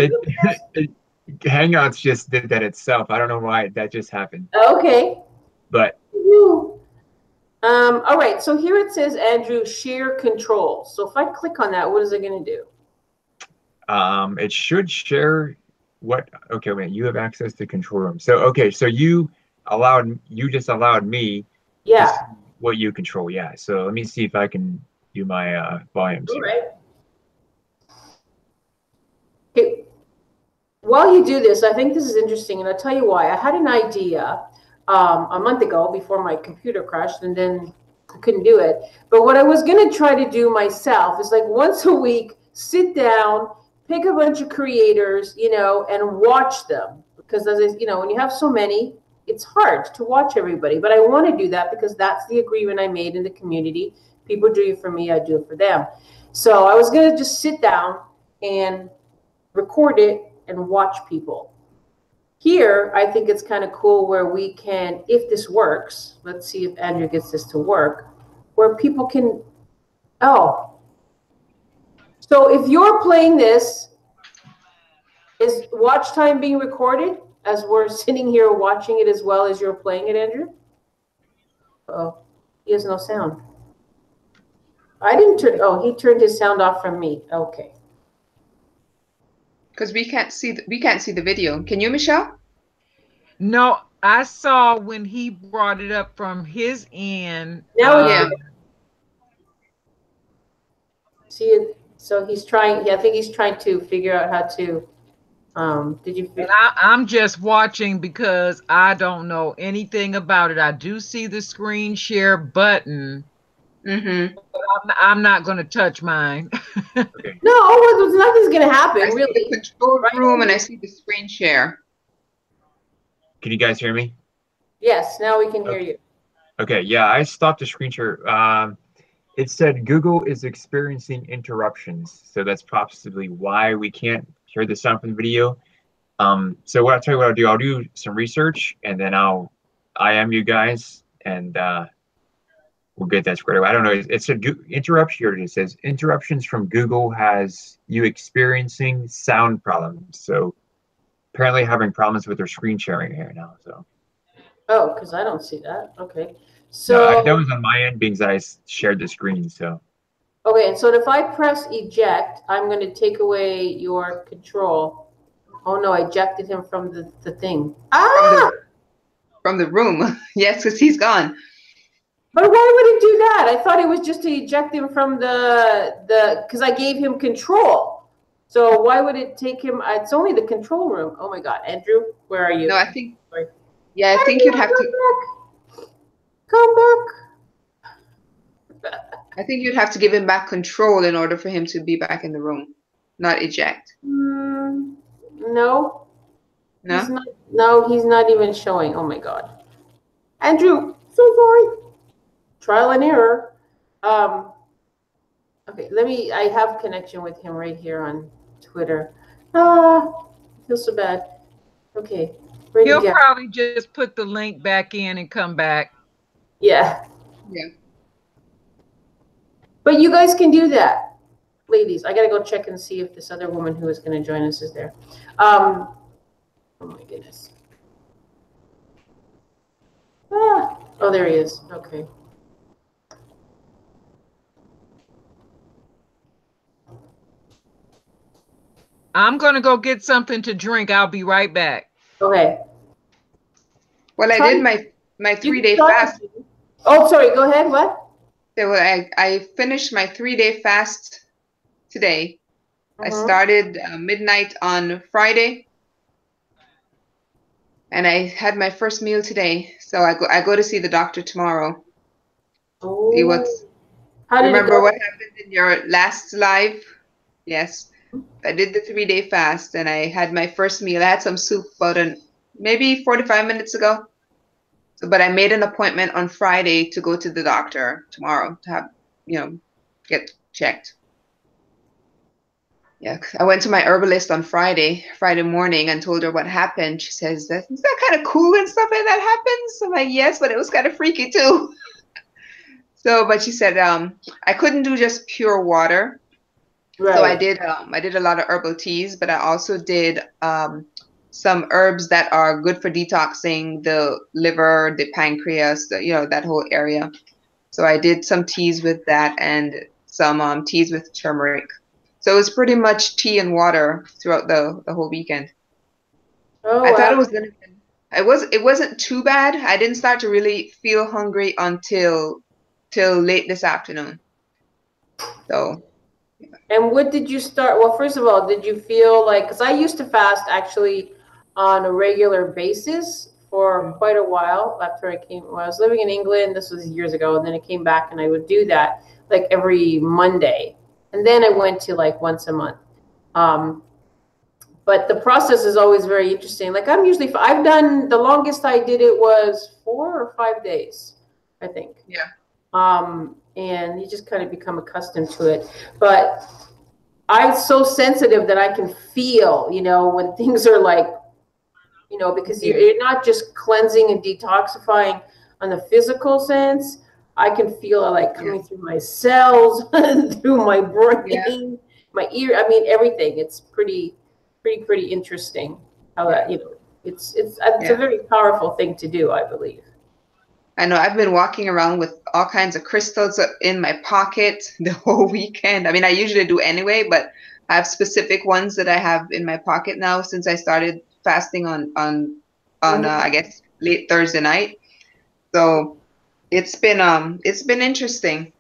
Hangouts just did that itself. I don't know why that just happened. Okay. But. All right, so here it says, Andrew, share controls. So if I click on that, what is it going to do? It should share what, okay, wait, you have access to control room. So, okay, so you just allowed me. Yeah. To see what you control, yeah. So let me see if I can do my volumes All here. right. Okay. While you do this, I think this is interesting, and I'll tell you why. I had an idea a month ago before my computer crashed, and then I couldn't do it. But what I was going to try to do myself is like once a week, sit down, pick a bunch of creators, and watch them. Because when you have so many, it's hard to watch everybody. But I want to do that because that's the agreement I made in the community. People do it for me, I do it for them. So I was going to just sit down and record it and watch people. Here, I think it's kind of cool where we can, if this works, let's see if Andrew gets this to work, where people can, so if you're playing this, is watch time being recorded as we're sitting here watching it as well as you're playing it, Andrew? Oh, he has no sound. I didn't turn, he turned his sound off from me. Okay. Because we can't see the video. Can you, Michelle? No, I saw when he brought it up from his end. Now Yeah. See it. So he's trying. I think he's trying to figure out how to. Did you? I'm just watching because I don't know anything about it. I do see the screen share button. Mm-hmm. I'm not going to touch mine. Okay. No, nothing's going to happen. I see Really. the control room and I see the screen share. Can you guys hear me? Yes. Now we can hear you. Okay. Yeah, I stopped the screen share. It said Google is experiencing interruptions, so that's possibly why we can't hear the sound from the video. So I'll tell you what I'll do. I'll do some research and then I'll IM you guys and we'll get that squared away. I don't know. It said interruption. Here it says interruptions from Google has you experiencing sound problems. So apparently having problems with their screen sharing here now. So. Oh, because I don't see that. Okay. So No, that was on my end because I shared the screen. So. Okay, and so if I press eject, I'm going to take away your control. Oh no, I ejected him from the thing. From the room. Yes, because he's gone. But why would it do that? I thought it was just to eject him from the because I gave him control. So why would it take him? It's only the control room. Oh my God, Andrew, where are you? No, I think. Sorry. Yeah, I think you'd have to. Come back. I think you'd have to give him back control in order for him to be back in the room, not eject. No. No. He's not even showing. Oh my God, Andrew, so sorry. Trial and error. Okay, I have connection with him right here on Twitter. I feel so bad. Okay. He'll probably just put the link back in and come back. Yeah. Yeah. But you guys can do that. Ladies, I got to go check and see if this other woman who is going to join us is there. Oh my goodness. Oh, there he is. Okay. I'm going to go get something to drink. I'll be right back. Okay. Well, I did my 3-day fast. Oh, sorry. Go ahead. What? So I finished my 3-day fast today. I started midnight on Friday, and I had my first meal today. So I go to see the doctor tomorrow. Oh. See what's. Remember what happened in your last live? Yes. I did the 3-day fast and I had my first meal. I had some soup about maybe 45 minutes ago. So, but I made an appointment on Friday to go to the doctor tomorrow to have, get checked. Yeah, I went to my herbalist on Friday morning and told her what happened. She says, "Is that kind of cool and stuff like that happens?" I'm like, "Yes, but it was kind of freaky too." So, but she said, I couldn't do just pure water. Right. So I did a lot of herbal teas, but I also did some herbs that are good for detoxing the liver, the pancreas, that whole area. So I did some teas with that and some teas with turmeric. So it was pretty much tea and water throughout the whole weekend. Oh, I thought it wasn't too bad. I didn't start to really feel hungry until late this afternoon. So. And what did you start? Well, first of all, did you feel like, because I used to fast actually on a regular basis for quite a while after when I was living in England, this was years ago, and then I came back and I would do that like every Monday. And then I went to like once a month. But the process is always very interesting. Like I've done, the longest I did it was 4 or 5 days, I think. Yeah. And you just kind of become accustomed to it. But I'm so sensitive that I can feel, when things are like, because you're not just cleansing and detoxifying on the physical sense. I can feel it like coming through my cells, through my brain, my ear. I mean, everything. It's pretty interesting how that, it's a very powerful thing to do, I believe. I know I've been walking around with all kinds of crystals in my pocket the whole weekend. I mean, I usually do anyway, but I have specific ones that I have in my pocket now since I started fasting on I guess late Thursday night. So it's been interesting.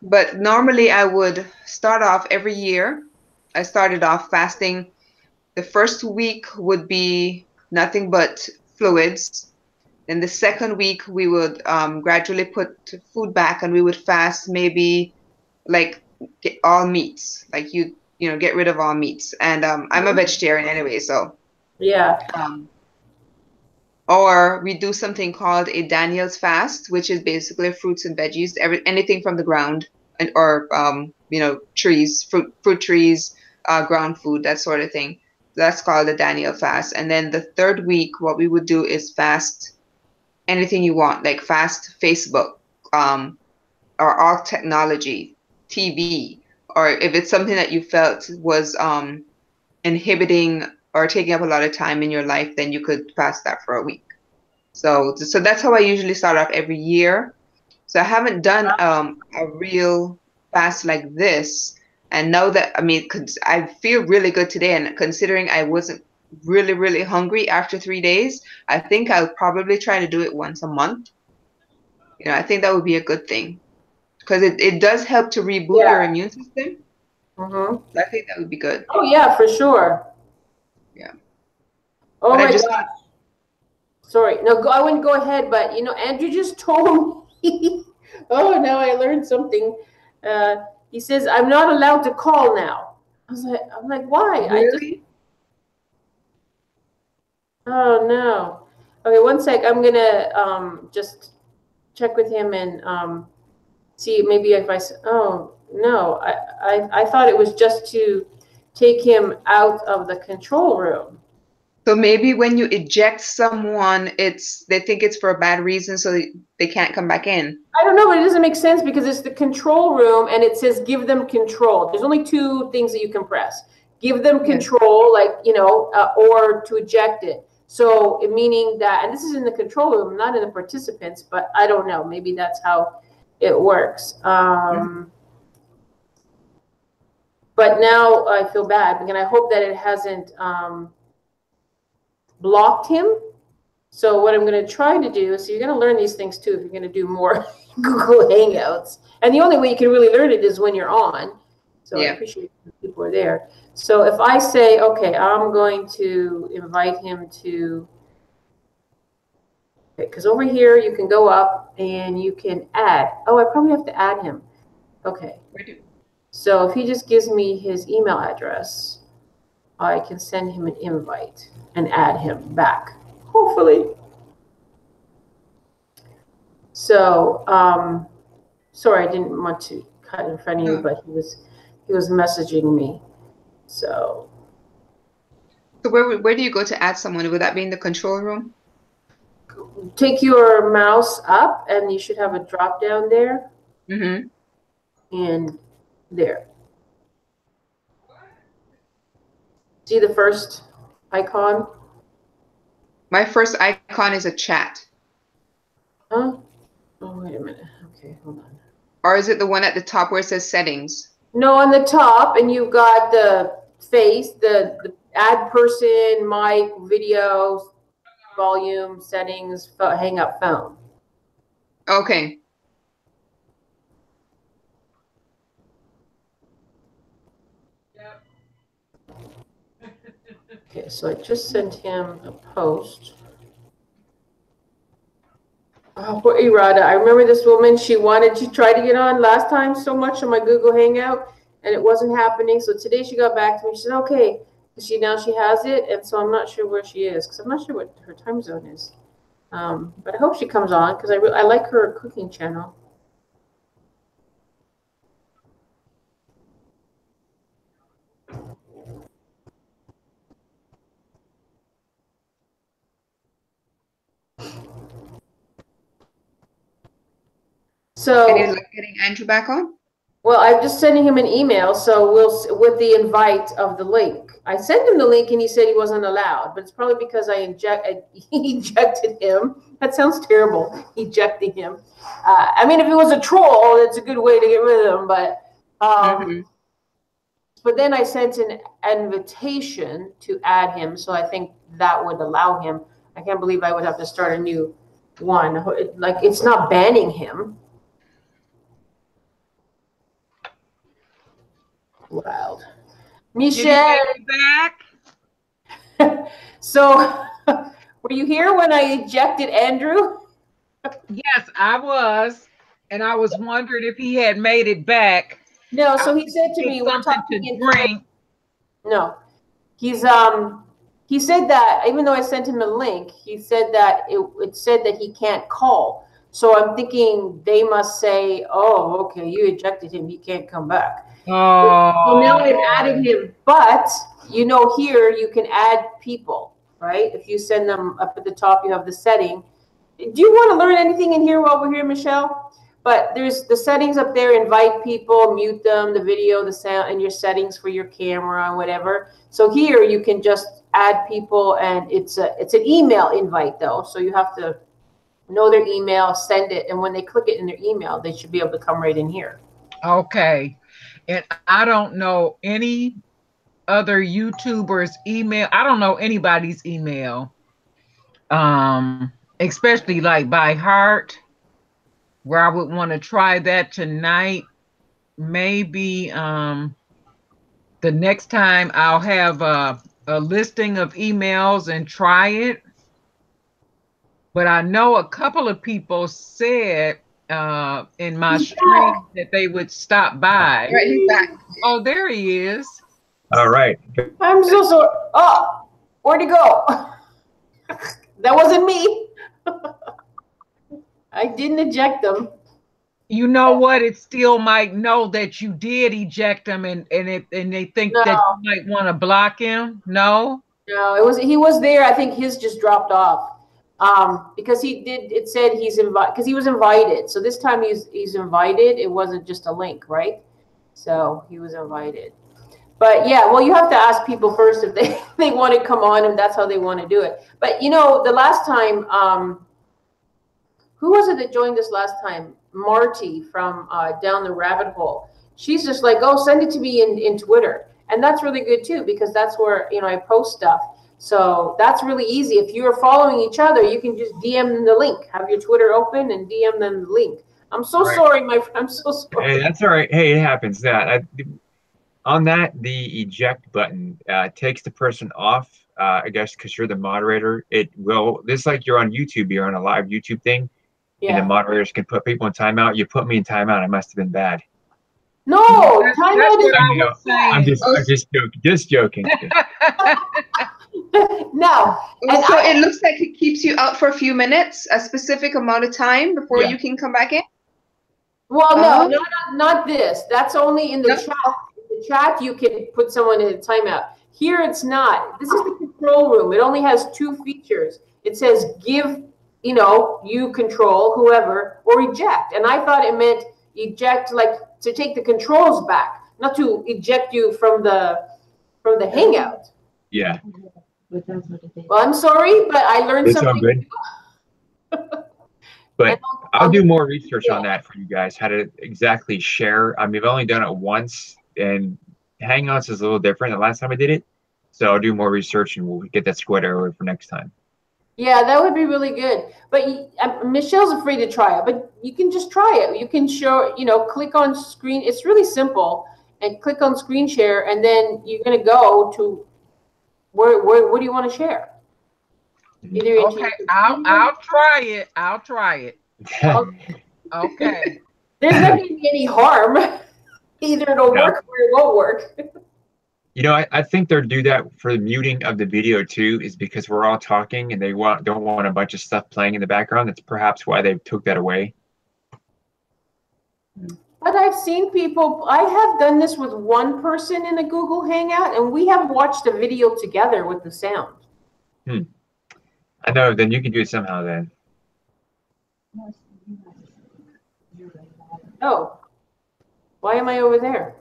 But normally I would start off every year. I started off fasting. The first week would be nothing but fluids. Then the second week, we would gradually put food back, and we would fast maybe like all meats, like get rid of all meats. And I'm a vegetarian anyway, so yeah. Or we do something called a Daniel's fast, which is basically fruits and veggies, anything from the ground, or trees, fruit trees, ground food, that sort of thing. That's called the Daniel fast. And then the third week, what we would do is fast anything you want, like fast Facebook, or all technology, TV, or if it's something that you felt was inhibiting or taking up a lot of time in your life, then you could fast that for a week. So that's how I usually start off every year. So I haven't done a real fast like this. And now that, I feel really good today, and considering I wasn't really, really hungry after 3 days, I think I'll probably try to do it once a month. I think that would be a good thing, because it does help to reboot your immune system. I think that would be good. Oh yeah, for sure. Yeah. Oh my gosh. Sorry, no, I wouldn't go ahead, but Andrew just told me. Oh, now I learned something. He says I'm not allowed to call now. I'm like, why? Really? Oh no. Okay, one sec. I'm gonna just check with him and see maybe if I. Oh no, I thought it was just to take him out of the control room. So maybe when you eject someone, they think it's for a bad reason, so they can't come back in. I don't know, but it doesn't make sense because it's the control room and it says give them control. There's only 2 things that you can press. Give them control, or to eject it. So meaning that, and this is in the control room, not in the participants, but I don't know. Maybe that's how it works. But now I feel bad, and I hope that it hasn't blocked him. So what I'm going to try to do, so you're going to learn these things too if you're going to do more Google Hangouts. And the only way you can really learn it is when you're on. So I appreciate that people are there. So if I say, okay, I'm going to invite him to, because over here you can go up and you can add. Oh, I probably have to add him. Okay. So if he just gives me his email address, I can send him an invite and add him back. Hopefully. So, sorry, I didn't want to cut in front of you, but he was messaging me. So where do you go to add someone? Would that be in the control room? Take your mouse up, and you should have a drop down there. And there. See the first icon? My first icon is a chat. Huh? Oh, wait a minute. Okay, hold on. Or is it the one at the top where it says settings? No, on the top, and you've got the face, the add person, mic, video, volume, settings, Hangout phone. Okay. Okay, so I just sent him a post. Oh, poor Irada. I remember this woman, she tried to get on last time so much on my Google Hangout, and it wasn't happening. So today she got back to me. She said, okay. Now she has it, and so I'm not sure where she is, because I'm not sure what her time zone is. But I hope she comes on, because I like her cooking channel. So, Any luck getting Andrew back on? well, I'm just sending him an email, so with the invite of the link. I sent him the link, and he said he wasn't allowed, but it's probably because I ejected him. That sounds terrible, ejecting him. I mean, if it was a troll, that's a good way to get rid of him, but but then I sent an invitation to add him, so I think that would allow him. I can't believe I would have to start a new one. Like, it's not banning him. Wild. Michelle. Back? So, were you here when I ejected Andrew? Yes, I was. And I was wondering if he had made it back. No, so he said to me, we're talking to drink. No. He said that, even though I sent him a link, he said that it said that he can't call. So I'm thinking they must say, oh, okay, you ejected him, he can't come back. Oh. So now I've added him, but here you can add people, right? If you send them up at the top, you have the setting. Do you want to learn anything in here while we're here, Michelle? But there's the settings up there, invite people, mute them, the video, the sound, and your settings for your camera and whatever. So here you can just add people, and it's an email invite though. So you have to know their email, send it, and when they click it in their email, they should be able to come right in here. Okay. And I don't know any other YouTubers' email. I don't know anybody's email. Especially like by heart, where I would want to try that tonight. Maybe the next time I'll have a listing of emails and try it. But I know a couple of people said in my stream that they would stop by. Right, he's back. Oh, there he is. All right. I'm so sorry. Oh, where'd he go? That wasn't me. I didn't eject them. You know what? It still might know that you did eject him, and they think that you might want to block him. No, he was there. I think his just dropped off because he did. It said he's invited because he was invited. So this time he's invited. It wasn't just a link, right? So he was invited. But yeah, well, you have to ask people first if they want to come on, and that's how they want to do it. But the last time, who was it that joined us last time? Marty from Down the Rabbit Hole. She's just like, oh, send it to me in Twitter. And that's really good too, because that's where, I post stuff. So that's really easy. If you're following each other, you can just DM them the link. Have your Twitter open and DM them the link. I'm so sorry, my friend. I'm so sorry. Hey, that's all right. Hey, it happens. On that, the eject button takes the person off, I guess, because you're the moderator. It will, this like you're on YouTube, you're on a live YouTube thing, and the moderators can put people in timeout. You put me in timeout. I must have been bad. No, timeout is I'm just joking. No. And so it looks like it keeps you out for a few minutes, a specific amount of time before you can come back in? Well, no, not this. That's only in the chat. In the chat, you can put someone in a timeout. Here, it's not. This is the control room. It only has 2 features. It says give, you control whoever, or eject. And I thought it meant eject, like to take the controls back, not to eject you from the Hangout. Yeah. Well, I'm sorry, but I learned something. It's all good. But I'll do more research on that for you guys, how to exactly share. I mean, I've only done it once, and Hangouts is a little different the last time I did it. So I'll do more research, and we'll get that squared away for next time. Yeah, that would be really good. But Michelle's afraid to try it, but you can just try it. You can show, click on screen. It's really simple. And click on screen share, and then you're going to go to What do you want to share? Either Okay, I'll try it. I'll try it. Okay. There's not going to be any harm. Either it'll work or it won't work. You know, I think they'll do that for the muting of the video too, is because we're all talking and they don't want a bunch of stuff playing in the background. That's perhaps why they took that away. But I've seen people, I have done this with one person in a Google Hangout, and we have watched a video together with the sound. I know, then you can do it somehow then. Oh, why am I over there?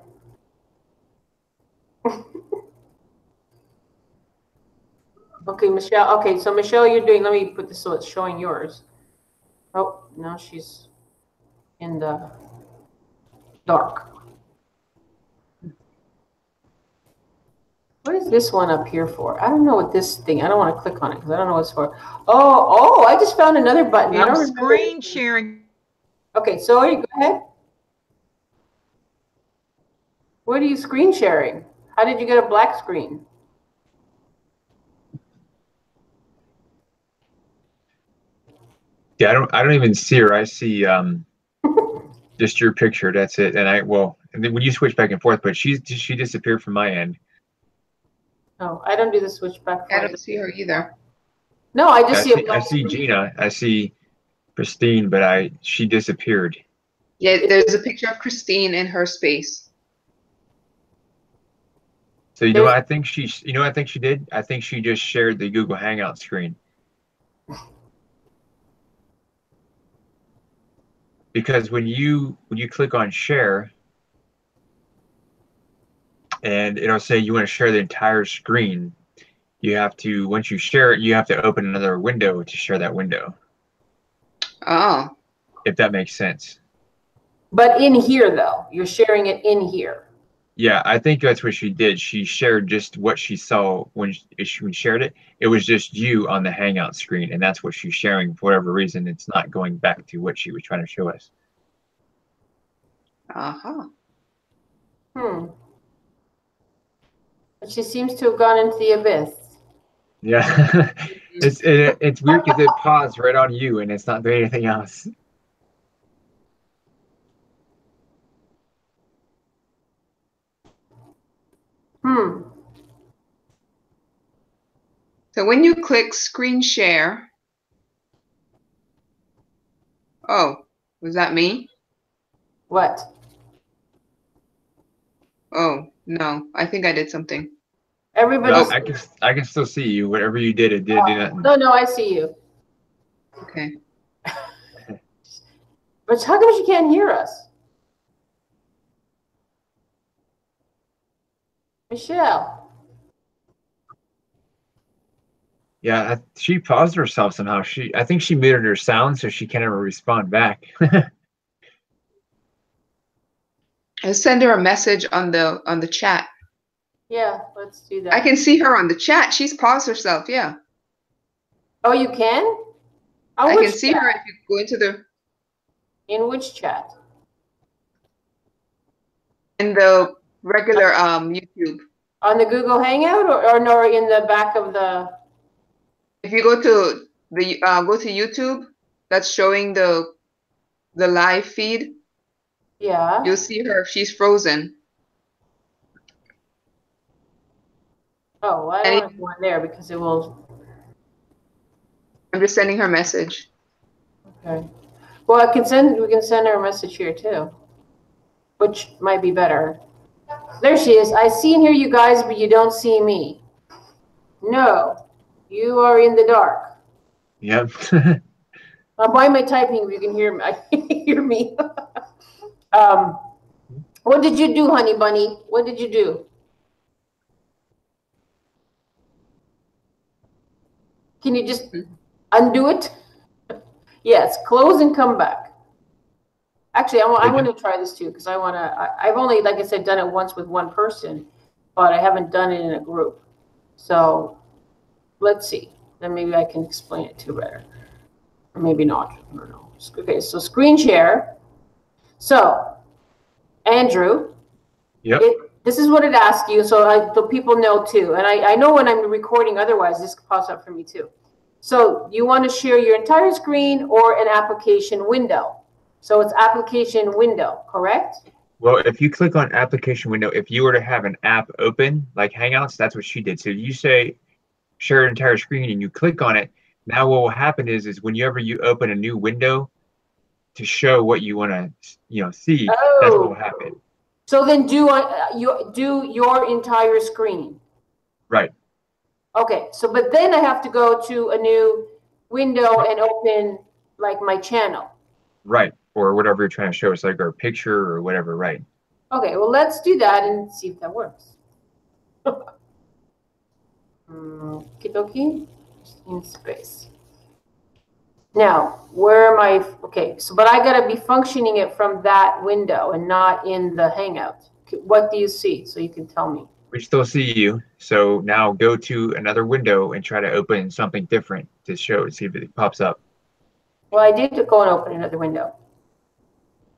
Okay, Michelle. Okay, so Michelle, you're doing, let me put this so it's showing yours. Oh, now she's in the dark. What is this one up here for? I don't know what this thing, I don't want to click on it because I don't know what it's for. Oh, I just found another button. I don't remember. Screen sharing. Okay, so you go ahead. What are you screen sharing? How did you get a black screen? Yeah, I don't even see her. I see just your picture. That's it. And and then when you switch back and forth, but she disappeared from my end. Oh, I don't do the switch back. I don't see her either. No, I just see a black I see screen. Gina. I see Christine, but she disappeared. Yeah, there's a picture of Christine in her space. So you know what I think she did? I think she just shared the Google Hangout screen. Because when you click on share, and it'll say you want to share the entire screen, you have to, once you share it, you have to open another window to share that window. Oh. If that makes sense. But in here, though, you're sharing it in here. Yeah, I think that's what she did. She shared just what she saw when she shared it. It was just you on the Hangout screen, and that's what she's sharing. For whatever reason, it's not going back to what she was trying to show us. But she seems to have gone into the abyss. Yeah, it's weird because it paused right on you, and it's not doing anything else. So when you click screen share, oh, was that me? What? Oh, no, I think I did something. Everybody's. No, I can still see you. Whatever you did, it did do nothing. No, I see you. Okay. But how come she can't hear us? Michelle. Yeah, she paused herself somehow. I think she muted her sound so she can't ever respond back. I'll send her a message on the chat. Yeah, let's do that. I can see her on the chat. She's paused herself, yeah. Oh, you can? I can see her if you go into the... In which chat? In the regular YouTube. On the Google Hangout or no, in the back of the... If you go to the YouTube, that's showing the live feed. Yeah. You'll see her. She's frozen. Oh, well, I don't want to go in there because it will. I'm just sending her a message. Okay. Well, we can send her a message here too, which might be better. There she is. I see and hear you guys, but you don't see me. No, you are in the dark. Yep. Why am I typing if you can hear me? I can hear me. What did you do, honey bunny? What did you do? Can you just undo it? Yes, close and come back. Actually, I want to try this too because I've only, like I said, done it once with one person, but I haven't done it in a group. So let's see. Then maybe I can explain it to better. Or maybe not. I don't know. Okay, so screen share. So, Andrew, yep. this is what it asks you, so people know too. And I know when I'm recording, otherwise this pops up for me too. So you want to share your entire screen or an application window. So it's application window, correct? Well, if you click on application window, if you were to have an app open, like Hangouts, that's what she did. So you say share an entire screen and you click on it. Now what will happen is whenever you open a new window to show what you want to, see, that's what will happen. So then do your entire screen. Right. Okay, so but then I have to go to a new window and open like my channel. Right, or whatever you're trying to show us, like our picture or whatever, right? Okay, well, let's do that and see if that works. Okie in space. Now, where am I? Okay, so but I gotta be functioning it from that window and not in the Hangout. What do you see? So you can tell me. We still see you. So now go to another window and try to open something different to see if it pops up. Well, I did go and open another window.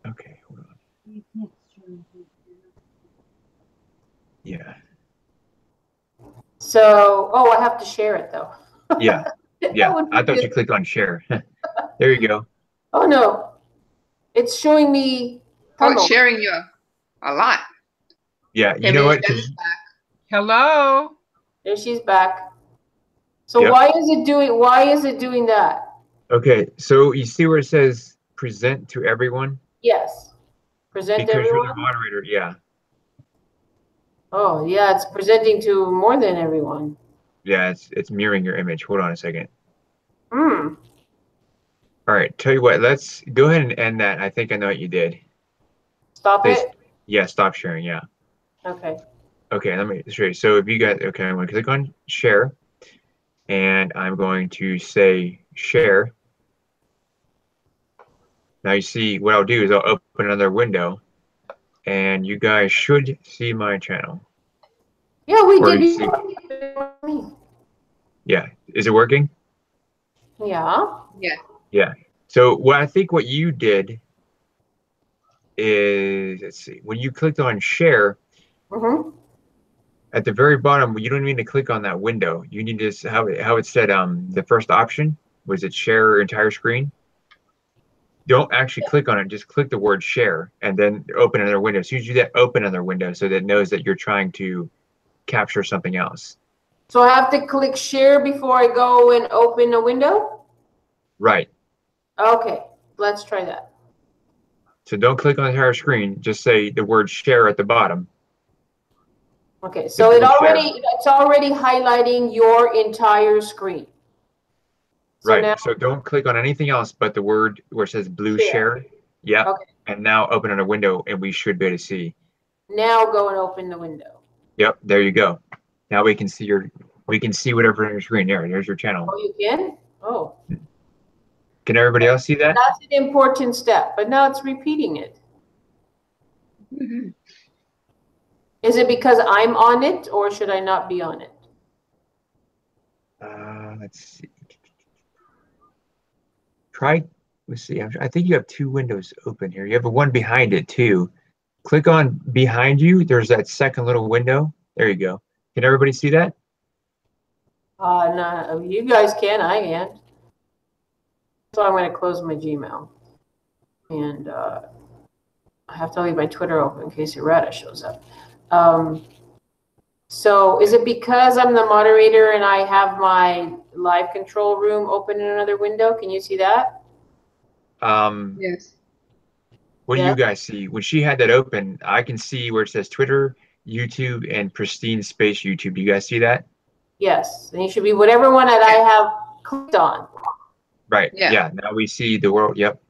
Okay, hold on. Yeah. So, oh, I have to share it though. Yeah. Yeah. I thought you clicked on share. There you go. Oh no. It's showing me. Oh, it's sharing you a lot. Yeah. You know what? Hello. There she's back. So Yep. why is it doing that? Okay. So you see where it says present to everyone? Yes. Present because everyone. you're the moderator, yeah. Oh yeah, it's presenting to more than everyone. Yeah, it's mirroring your image. Hold on a second. Hmm. All right, tell you what, let's go ahead and end that. I think I know what you did. Stop it? Yeah, stop sharing, yeah. Okay. Okay, let me show you. So if you guys, okay, I'm going to click on share, and I'm going to say share. Now you see what I'll do is I'll open another window, and you guys should see my channel. Yeah, we Or did. Yeah, is it working? Yeah. Yeah. Yeah. So what you did is, let's see, when you clicked on share, at the very bottom, you don't need to click on that window. You need to how it said the first option was it share entire screen. Don't actually click on it. Just click the word share and then open another window. As soon as you do that, open another window so that it knows that you're trying to capture something else. So I have to click share before I go and open a window? Right. Okay, let's try that. So don't click on the entire screen. Just say the word share at the bottom. Okay, so it's already highlighting your entire screen. So Right. now, So don't click on anything else but the word where it says blue share. Yeah. Okay. And now open on a window and we should be able to see. Now go and open the window. Yep. There you go. Now we can see whatever on your screen. There's your channel. Oh, you can? Oh. Can everybody else see that? That's an important step, but now it's repeating it. Is it because I'm on it or should I not be on it? Let's see. Let's see. I think you have two windows open here. You have one behind it too. Click on behind you. There's that second little window. There you go. Can everybody see that? No, you guys can. I can't. So I'm going to close my Gmail. And I have to leave my Twitter open in case errata shows up. So is it because I'm the moderator and I have my live control room open in another window? Can you see that? Yes. What do you guys see? When she had that open, I can see where it says Twitter, YouTube, and Pristine Space YouTube. Do you guys see that? Yes. And you should be whatever one that I have clicked on. Right. Yeah. Now we see the world. Yep.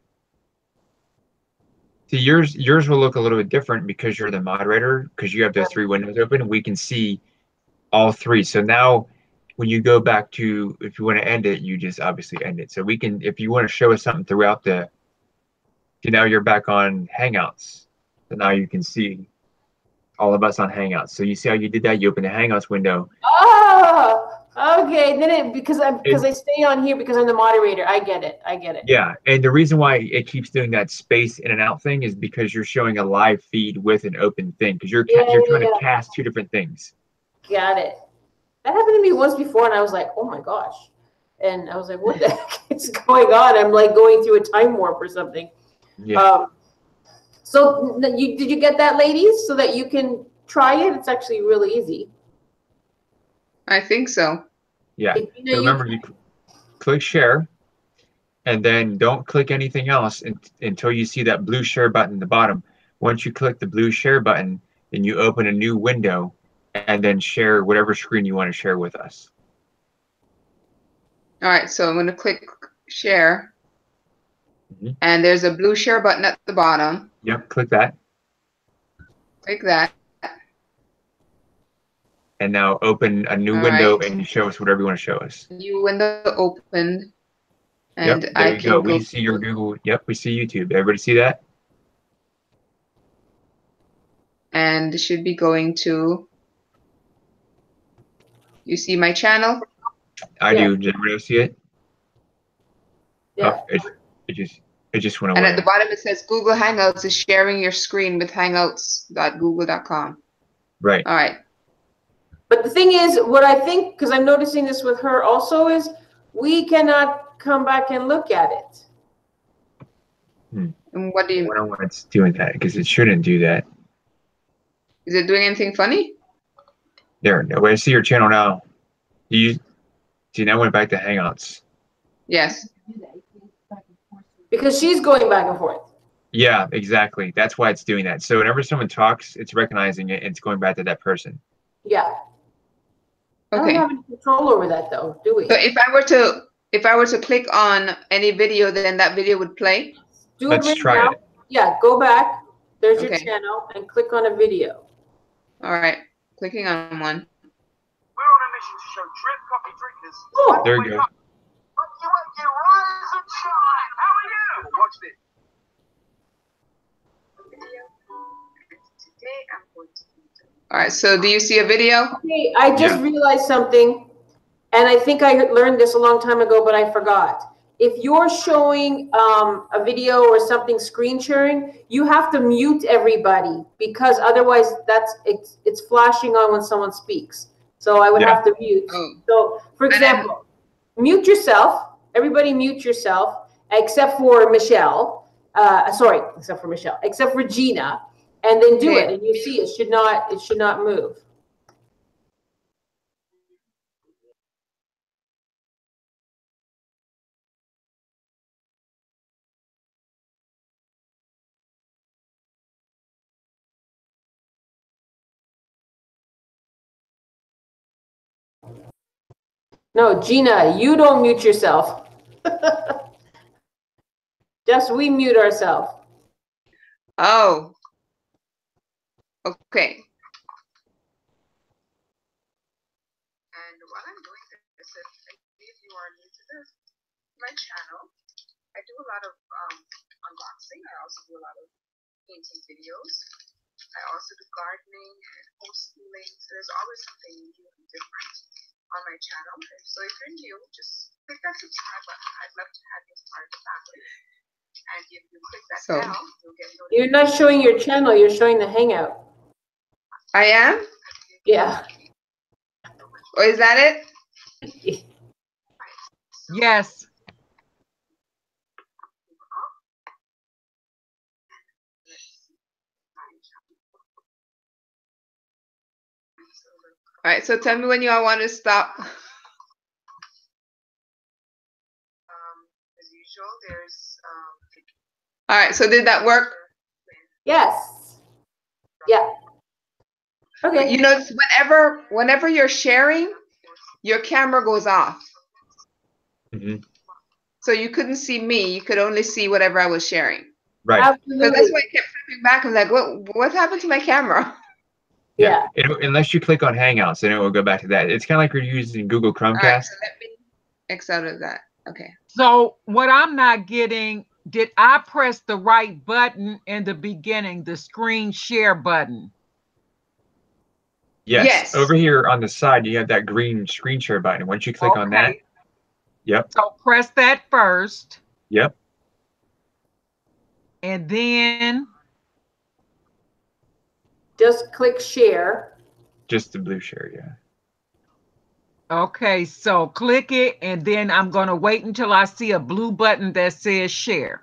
See, yours will look a little bit different because you're the moderator, because you have those three windows open. We can see all three. So now when you go back to, if you want to end it, you just obviously end it. So we can, if you want to show us something throughout now you're back on Hangouts. So now you can see all of us on Hangouts. So you see how you did that? You open the Hangouts window. Oh Okay, then because I stay on here because I'm the moderator. I get it. Yeah, and the reason why it keeps doing that space in and out thing is because you're showing a live feed with an open thing, because you're trying to cast two different things. Got it. That happened to me once before, and I was like, oh my gosh. And I was like, what the heck is going on? I'm like going through a time warp or something. Yeah. So did you get that, ladies, so that you can try it? It's actually really easy. I think so. Yeah. So remember, you click share, and then don't click anything else until you see that blue share button at the bottom. Once you click the blue share button, then you open a new window and then share whatever screen you want to share with us. All right, so I'm going to click share. And there's a blue share button at the bottom. Yep, click that. Click that. And now open a new window and show us whatever you want to show us. New window opened. And yep, there you go. We see your Google. Yep, we see YouTube. Everybody see that? And it should be going to, you see my channel? I do. Did everybody else see it? Yeah. Oh, it just went away. And at the bottom it says Google Hangouts is sharing your screen with hangouts.google.com. Right. All right. But the thing is, what I think, because I'm noticing this with her also, is we cannot come back and look at it. And what do you? I don't know why it's doing that, because it shouldn't do that. Is it doing anything funny? There. No, I see your channel now. You see, now went back to Hangouts. Yes. Because she's going back and forth. Yeah, exactly. That's why it's doing that. So whenever someone talks, it's recognizing it and it's going back to that person. Yeah. Okay. I don't have any control over that, though, do we? So if I were to click on any video, then that video would play? Let's try it. Yeah, go back. There's your channel and click on a video. All right. Clicking on one. We're on a mission to show drip coffee drinkers. Oh, there you go. You rise and shine. How are you? Watch this. Today I'm going to All right. So do you see a video? Okay, I just realized something, and I think I learned this a long time ago, but I forgot. If you're showing a video or something screen sharing, you have to mute everybody, because otherwise it's flashing on when someone speaks. So I would have to mute. Oh. So for example, mute yourself. Everybody mute yourself, except for Michelle. Except for Gina, and then do it, and you see it should not move. No, Gina, you don't mute yourself. Just we mute ourselves. Oh. Okay. And while I'm doing this, if you are new to my channel, I do a lot of unboxing. I also do a lot of painting videos. I also do gardening and homeschooling. So there's always something new and different on my channel. So if you're new, just click that subscribe button. I'd love to have you as part of the family. And if you click that now, you'll get notified. You're not showing your channel, you're showing the Hangout. I am? Yeah. Or is that it? Yes. All right, so tell me when you all want to stop. As usual, there's all right, so did that work? Yes. Yeah. Okay. You notice whenever you're sharing, your camera goes off. So you couldn't see me, you could only see whatever I was sharing. Right. Absolutely. So that's why I kept flipping back. I'm like, what happened to my camera? Yeah. Unless you click on Hangouts, then it will go back to that. It's kind of like you're using Google Chromecast. All right, so let me X out of that. Okay. So what I'm not getting, did I press the right button in the beginning, the screen share button? Yes. Over here on the side, you have that green screen share button. Once you click on that, yep. So press that first. Yep. And then just click share. Just the blue share, yeah. Okay, so click it, and then I'm going to wait until I see a blue button that says share.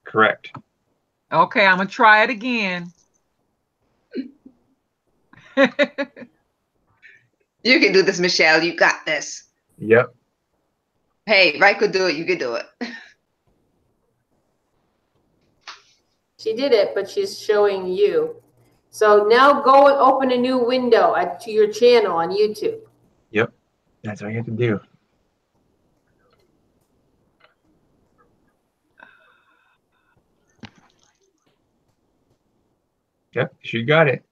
Correct. Okay, I'm going to try it again. You can do this, Michelle. You got this. Yep. Hey, if I could do it, you could do it. She did it, but she's showing you. So now go and open a new window to your channel on YouTube. Yep. That's what you have to do. Yep, she got it.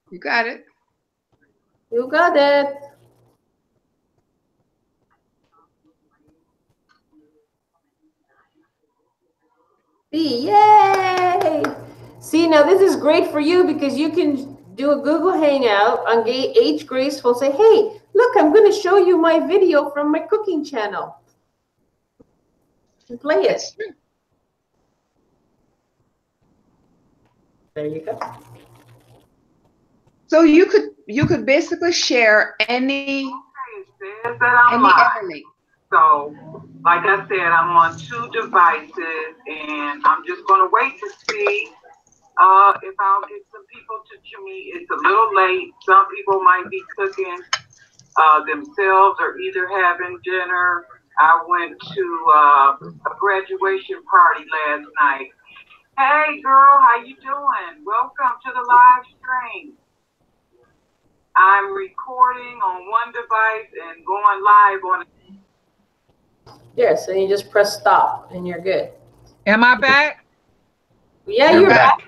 You got it. You got it. Yay! See, now this is great for you because you can do a Google Hangout on Age Graceful. Say, hey, look, I'm going to show you my video from my cooking channel. And play it. There you go. So you could basically share any Emily. So, like I said, I'm on 2 devices, and I'm just going to wait to see if I'll get some people to me. It's a little late. Some people might be cooking themselves or either having dinner. I went to a graduation party last night. Hey, girl, how you doing? Welcome to the live stream. I'm recording on one device and going live on. Yes, and you just press stop, and you're good. Am I back? Yeah, you're back.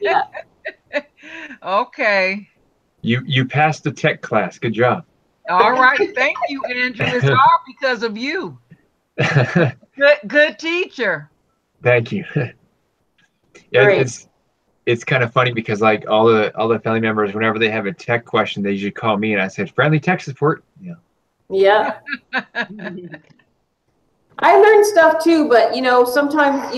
Yeah. Okay. You passed the tech class. Good job. All right. Thank you, Andrew. It's all because of you. Good teacher. Thank you. Yeah, it's kind of funny because like all the family members, whenever they have a tech question, they usually call me, and I said, "Friendly tech support." Yeah. Yeah. I learned stuff too, but sometimes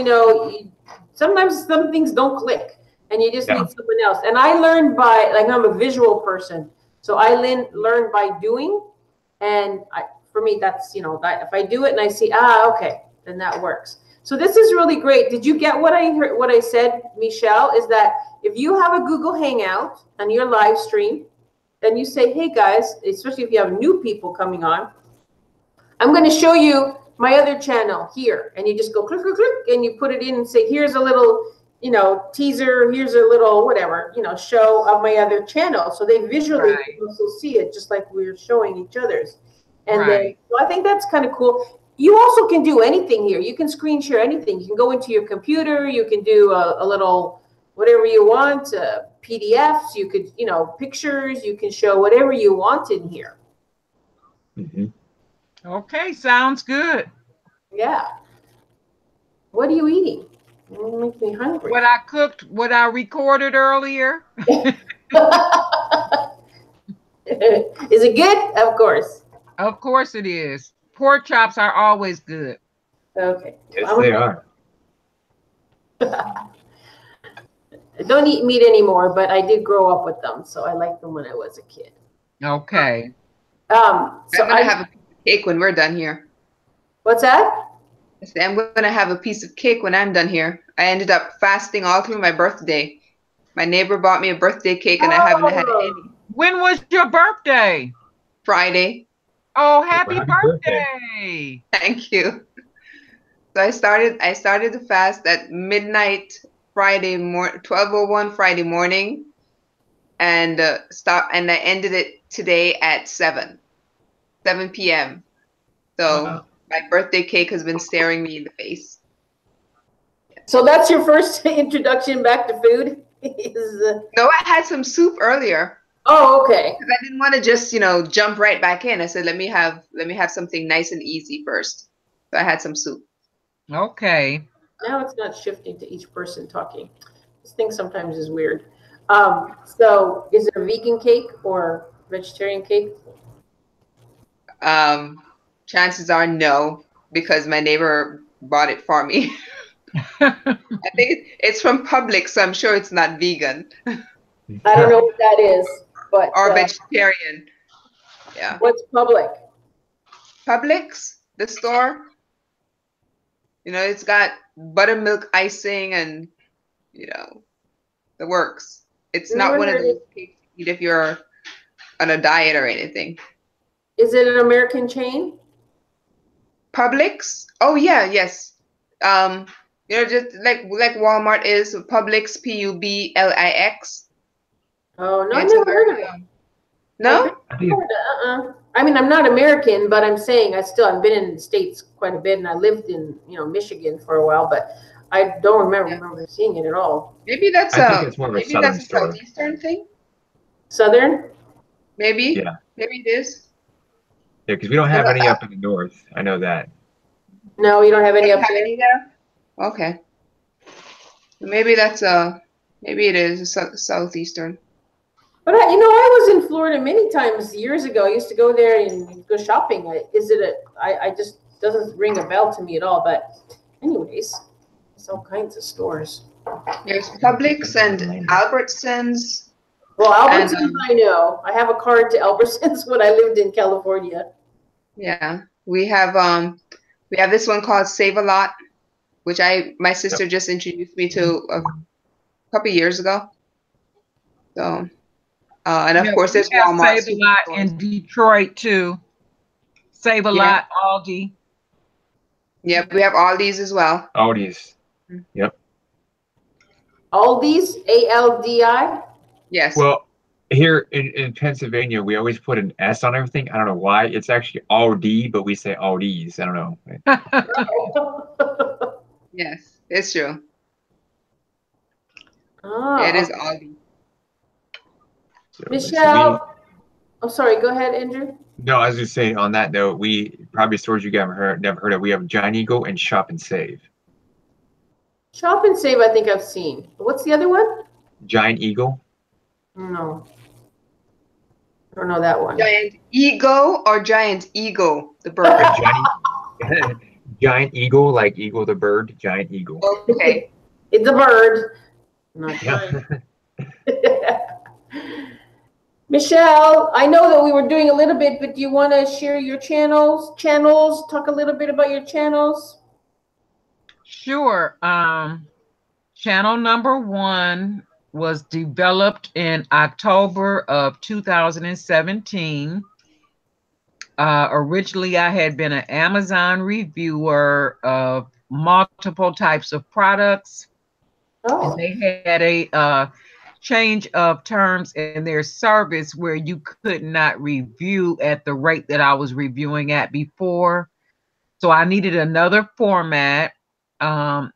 sometimes some things don't click, and you just need someone else. And I learned by, like, I'm a visual person, so I learn by doing. And for me, that's that if I do it and I see, okay, then that works. So this is really great. Did you get what I said, Michelle? Is that if you have a Google Hangout on your live stream, then you say, hey guys, especially if you have new people coming on, I'm going to show you my other channel here. And you just go click, click, click, and you put it in and say, here's a little, teaser, here's a little whatever, show of my other channel. So they visually also see it, just like we're showing each other's. And then, so I think that's kind of cool. You also can do anything here. You can screen share anything. You can go into your computer. You can do a little whatever you want, PDFs. You could, pictures. You can show whatever you want in here. Mm-hmm. Okay, sounds good. Yeah. What are you eating? It makes me hungry. What I cooked, what I recorded earlier. Is it good? Of course. Of course it is. Pork chops are always good. Okay. Yes, they are. I don't eat meat anymore, but I did grow up with them, so I liked them when I was a kid. Okay. So I'm gonna have a piece of cake when we're done here. What's that? I said, I'm gonna have a piece of cake when I'm done here. I ended up fasting all through my birthday. My neighbor bought me a birthday cake, and I haven't had any. When was your birthday? Friday. Oh, happy birthday. Thank you. So I started the fast at midnight Friday morning, 12:01 Friday morning, and I ended it today at 7 p.m. So my birthday cake has been staring me in the face. So that's your first introduction back to food? No, I had some soup earlier. Oh, okay. Because I didn't want to just, jump right back in. I said, let me have something nice and easy first. So I had some soup. Okay. Now it's not shifting to each person talking. This thing sometimes is weird. So is it a vegan cake or vegetarian cake? Chances are no, because my neighbor bought it for me. I think it's from Publix, so I'm sure it's not vegan. I don't know what that is, but or vegetarian. Yeah. what's public? Publix, the store. You know, it's got buttermilk icing and, you know, the works. It's not one of those cakes you eat if you're on a diet or anything. Is it an American chain? Publix? Oh yeah, yes. You know, just like Walmart is Publix, Publix. Oh no, I It's never heard of it. No? I mean, I'm not American, but I'm saying I've been in the States quite a bit, and I lived in Michigan for a while, but I don't remember seeing it at all. Maybe that's I think it's more of a southern store. Southeastern thing. Southern? Maybe. Yeah. Maybe it is. Yeah, because we don't have any up in the north. I know that. No, you don't have any up there? Okay. Maybe that's maybe it is southeastern. But I was in Florida many times years ago. I used to go there and go shopping. I just doesn't ring a bell to me at all. But anyways, there's all kinds of stores. There's Publix and Albertsons. Well, Albertsons, I know. I have a card to Albertsons when I lived in California. Yeah, we have this one called Save a Lot, which my sister just introduced me to a couple years ago. So, and of course there's Walmart. Save a Lot in Detroit too. Save a Lot, Aldi. Yep, we have Aldi's as well. Aldi's. Yep. Aldi's, ALDI? Yes. Well, here in Pennsylvania, we always put an S on everything. I don't know why. It's actually Aldi, but we say Aldi's. I don't know. Yes, it's true. Oh. It is Aldi. So, Michelle, I'm sorry. Go ahead, Andrew. No, I was just saying on that note, we probably stores you guys never heard of. We have Giant Eagle and Shop and Save. Shop and Save, I think I've seen. What's the other one? Giant Eagle. No. I don't know that one. Giant Eagle or Giant Eagle, the bird? Giant Eagle, like Eagle the bird. Giant Eagle. Okay. It's a bird. Not giant. Michelle, I know that we were doing a little bit, but do you want to share your channels? Talk a little bit about your channels. Sure. Channel number 1 was developed in October of 2017. Originally, I had been an Amazon reviewer of multiple types of products. Oh. And they had a change of terms in their service where you could not review at the rate that I was reviewing at before. So I needed another format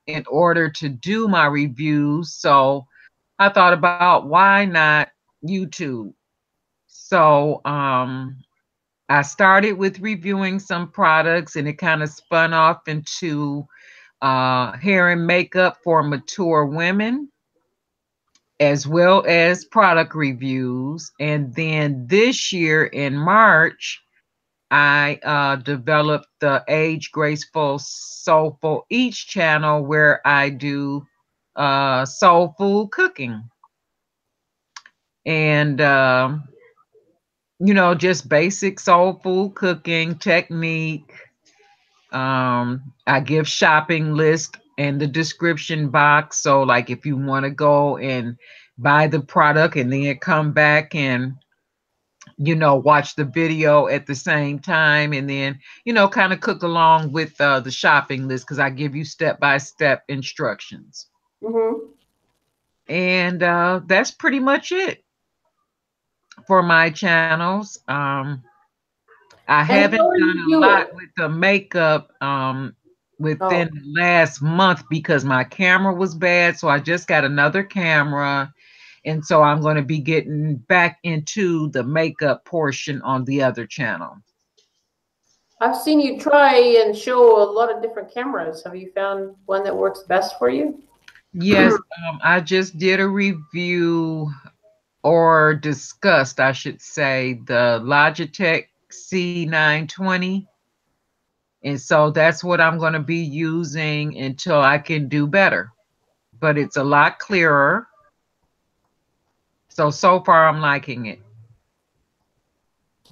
in order to do my reviews. So I thought about why not YouTube. So I started with reviewing some products, and it kind of spun off into hair and makeup for mature women, as well as product reviews. And then this year in March, I developed the Age Graceful Soulful Eats channel, where I do soul food cooking. And, just basic soul food cooking technique. I give shopping list in the description box. So like if you want to go and buy the product and then come back and, watch the video at the same time, and then, kind of cook along with the shopping list, because I give you step-by-step instructions. Mm-hmm. And that's pretty much it for my channels. I haven't done a lot with the makeup within the last month because my camera was bad. So I just got another camera. And so I'm going to be getting back into the makeup portion on the other channel. I've seen you try and show a lot of different cameras. Have you found one that works best for you? Yes, I just did a review or discussed, I should say, the Logitech C920. And so that's what I'm going to be using until I can do better. But it's a lot clearer. So far I'm liking it.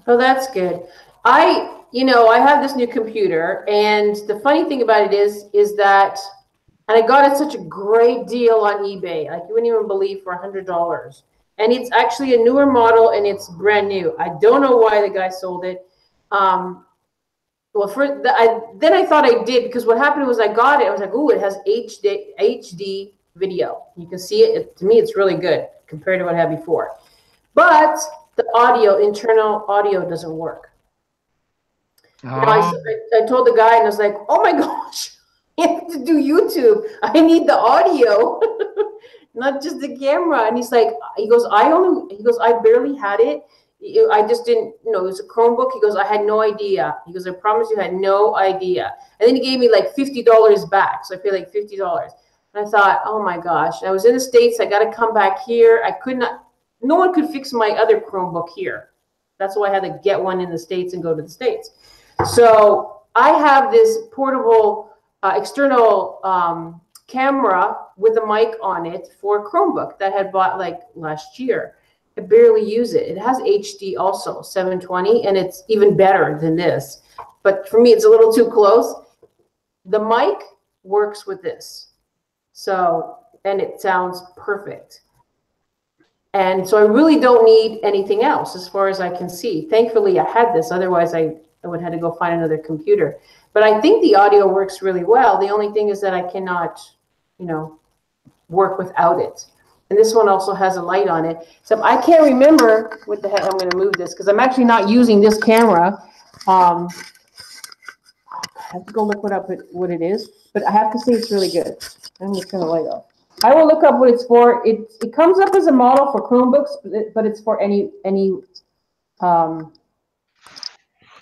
Oh, that's good. I have this new computer, and the funny thing about it is that, and I got it such a great deal on eBay. Like you wouldn't even believe, for $100. And it's actually a newer model, and it's brand new. I don't know why the guy sold it. Well, then I thought I did, because what happened was I got it. I was like, ooh, it has HD video. You can see it. To me, it's really good compared to what I had before. But the internal audio doesn't work. I told the guy, and I was like, oh my gosh, I have to do YouTube. I need the audio, not just the camera. And he goes, I barely had it. I just didn't, it was a Chromebook. He goes, I had no idea. He goes, I promise you, I had no idea. And then he gave me like $50 back. So I paid like $50. And I thought, oh my gosh, I was in the States. I got to come back here. No one could fix my other Chromebook here. That's why I had to get one in the States and go to the States. So I have this portable external camera with a mic on it for a Chromebook that I had bought like last year. I barely use it. It has HD also, 720, and it's even better than this. But for me, it's a little too close. The mic works with this. And it sounds perfect. And so I really don't need anything else as far as I can see. Thankfully, I had this. Otherwise, I would have to go find another computer. But I think the audio works really well. The only thing is that I cannot, work without it. And this one also has a light on it. So I can't remember what the heck. I'm going to move this because I'm actually not using this camera. I have to go look what it is. But I have to say it's really good. I'm just going to light off. I will look up what it's for. It comes up as a model for Chromebooks, but it's for any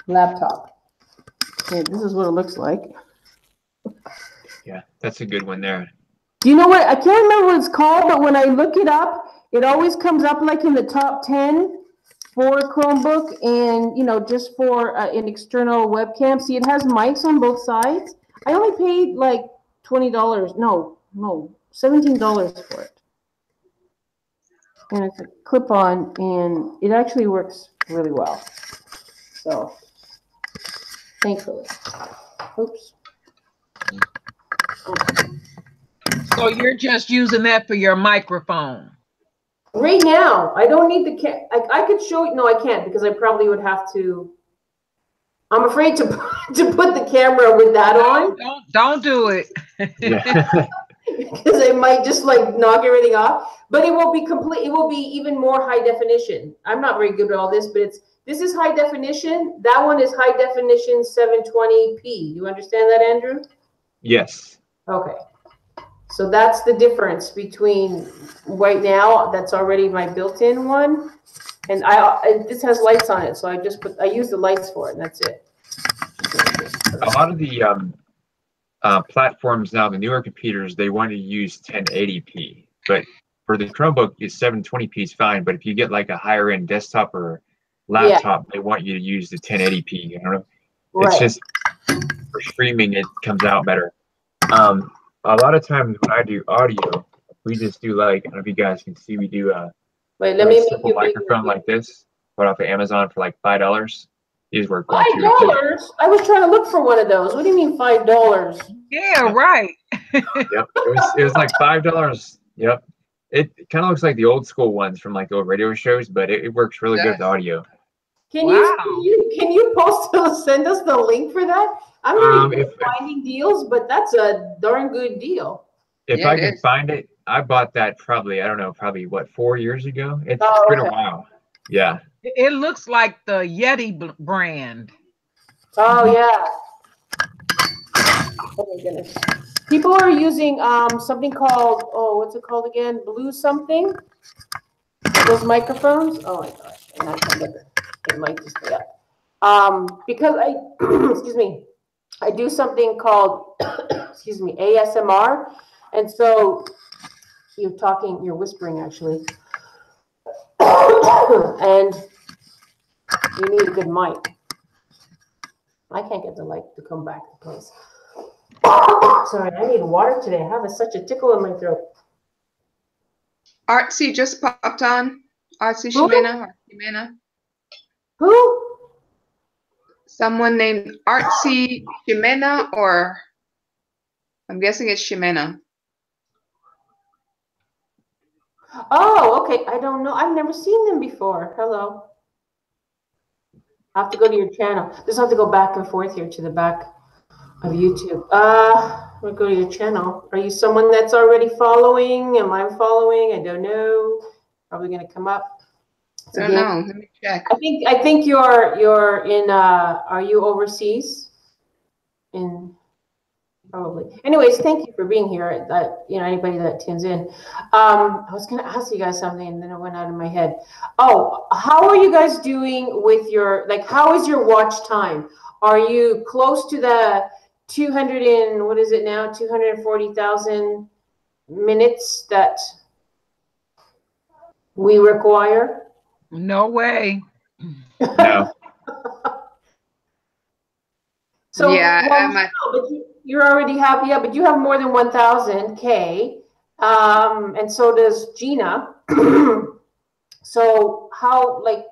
laptop. Okay, this is what it looks like. Yeah, that's a good one there. Do you know what? I can't remember what it's called, but when I look it up, it always comes up like in the top 10 for Chromebook, and just for an external webcam. See, it has mics on both sides. I only paid like $20. No, $17 for it. And it's a clip-on, and it actually works really well. So, thankfully. Oops. So you're just using that for your microphone? Right now, I don't need the I could show you. No, I can't, because I probably would have to. I'm afraid to put the camera with that on. Don't do it. Because it might just like knock everything off. But it will be complete. It will be even more high definition. I'm not very good at all this, but this is high definition. That one is high definition 720p. You understand that, Andrew? Yes. Okay. So that's the difference between right now. That's already my built-in one, and this has lights on it. So I use the lights for it, and that's it. A lot of the platforms now, the newer computers, they want to use 1080p, but for the Chromebook, 720p is fine. But if you get like a higher end desktop or laptop, they want you to use the 1080p. I don't know. Right. It's just for streaming, it comes out better. A lot of times when I do audio, we just do like, I don't know if you guys can see, we do a simple microphone like this, bought off of Amazon for like $5. These work. $5? I was trying to look for one of those. What do you mean $5? Yeah, right. Yep, it was like $5. Yep, it kind of looks like the old school ones from like the old radio shows, but it works really good with audio. Can you send us the link for that? I'm not even finding deals, but that's a darn good deal. If I can find it, I bought that probably, I don't know, probably what, 4 years ago? It's been a while. Yeah. It looks like the Yeti brand. Oh, yeah. Oh, my goodness. People are using something called, what's it called again? Blue something? Those microphones? Oh, my gosh. I'm not going to get it might just be up. Because excuse me, I do something called, ASMR. And so You're talking, you're whispering actually. And you need a good mic. I can't get the light to come back to place. Sorry, I need water today. I have such a tickle in my throat. Artsy just popped on. Artsy Who? Shimena. Who? Someone named Artsy Shimena, or I'm guessing it's Shimena. Oh, okay. I don't know. I've never seen them before. Hello. I have to go to your channel. Just have to go back and forth here to the back of YouTube. We'll go to your channel. Are you someone that's already following? Am I following? I don't know. Probably gonna come up. I don't know. Let me check. I think you're in are you overseas? Probably. Anyways, thank you for being here. That, you know, anybody that tunes in. I was gonna ask you guys something and then it went out of my head. Oh, how are you guys doing with your, like, how is your watch time? Are you close to the 200 and what is it now? 240,000 minutes that we require? No way. No. So Yeah, well, no, but you're already happy, yeah, but you have more than 1,000 K, and so does Gina. So how, like,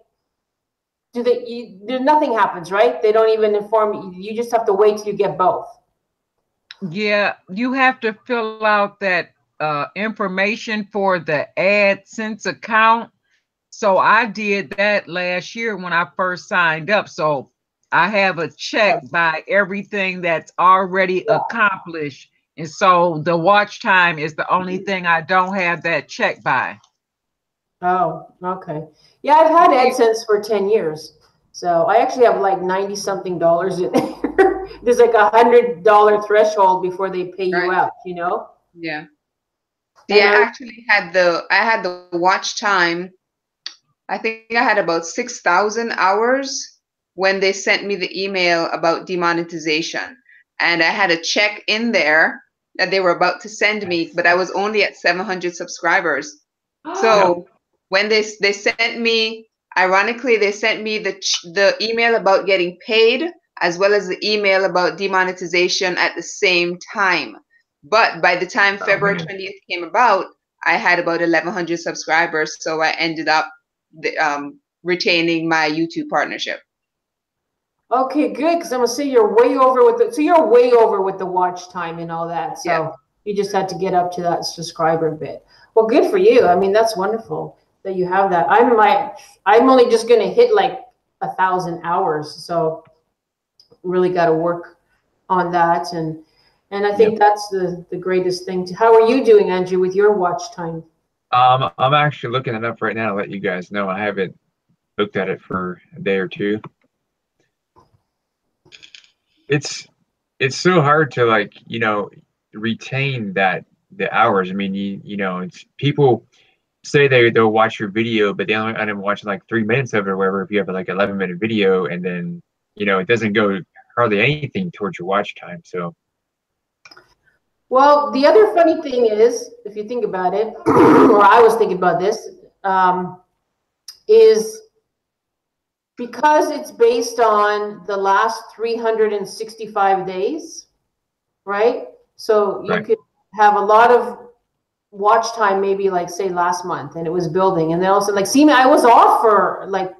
nothing happens, right? They don't even inform you. You just have to wait till you get both. Yeah, you have to fill out that information for the AdSense account. So I did that last year when I first signed up. So I have a check by everything that's already accomplished. And so the watch time is the only thing I don't have that check by. Oh, okay. Yeah, I've had AdSense for 10 years. So I actually have like 90 something dollars in there. There's like $100 threshold before they pay you out, you know? Yeah. Yeah, I actually had the watch time. I think I had about 6,000 hours when they sent me the email about demonetization. And I had a check in there that they were about to send me, but I was only at 700 subscribers. So when they sent me, ironically, they sent me the email about getting paid as well as the email about demonetization at the same time. But by the time February 20th came about, I had about 1,100 subscribers. So I ended up retaining my YouTube partnership. Okay, good. Because I'm gonna say you're way over with the. So you're way over with the watch time and all that. So yeah, you just had to get up to that subscriber bit. Well, good for you. I mean, that's wonderful that you have that. I'm only just gonna hit like 1,000 hours. So really got to work on that, and I think that's the greatest thing. How are you doing, Andrew, with your watch time? I'm actually looking it up right now to let you guys know. I haven't looked at it for a day or two. It's so hard to, like, you know, retain the hours. I mean, you know, it's people say they'll watch your video, but they only end up watching like 3 minutes of it or whatever. If you have like 11-minute video, and then, you know, it doesn't go hardly anything towards your watch time. So. Well, the other funny thing is, if you think about it, or I was thinking about this, is because it's based on the last 365 days, right? So you could have a lot of watch time, maybe like say last month, and it was building, and then also like, see me, I was off for like,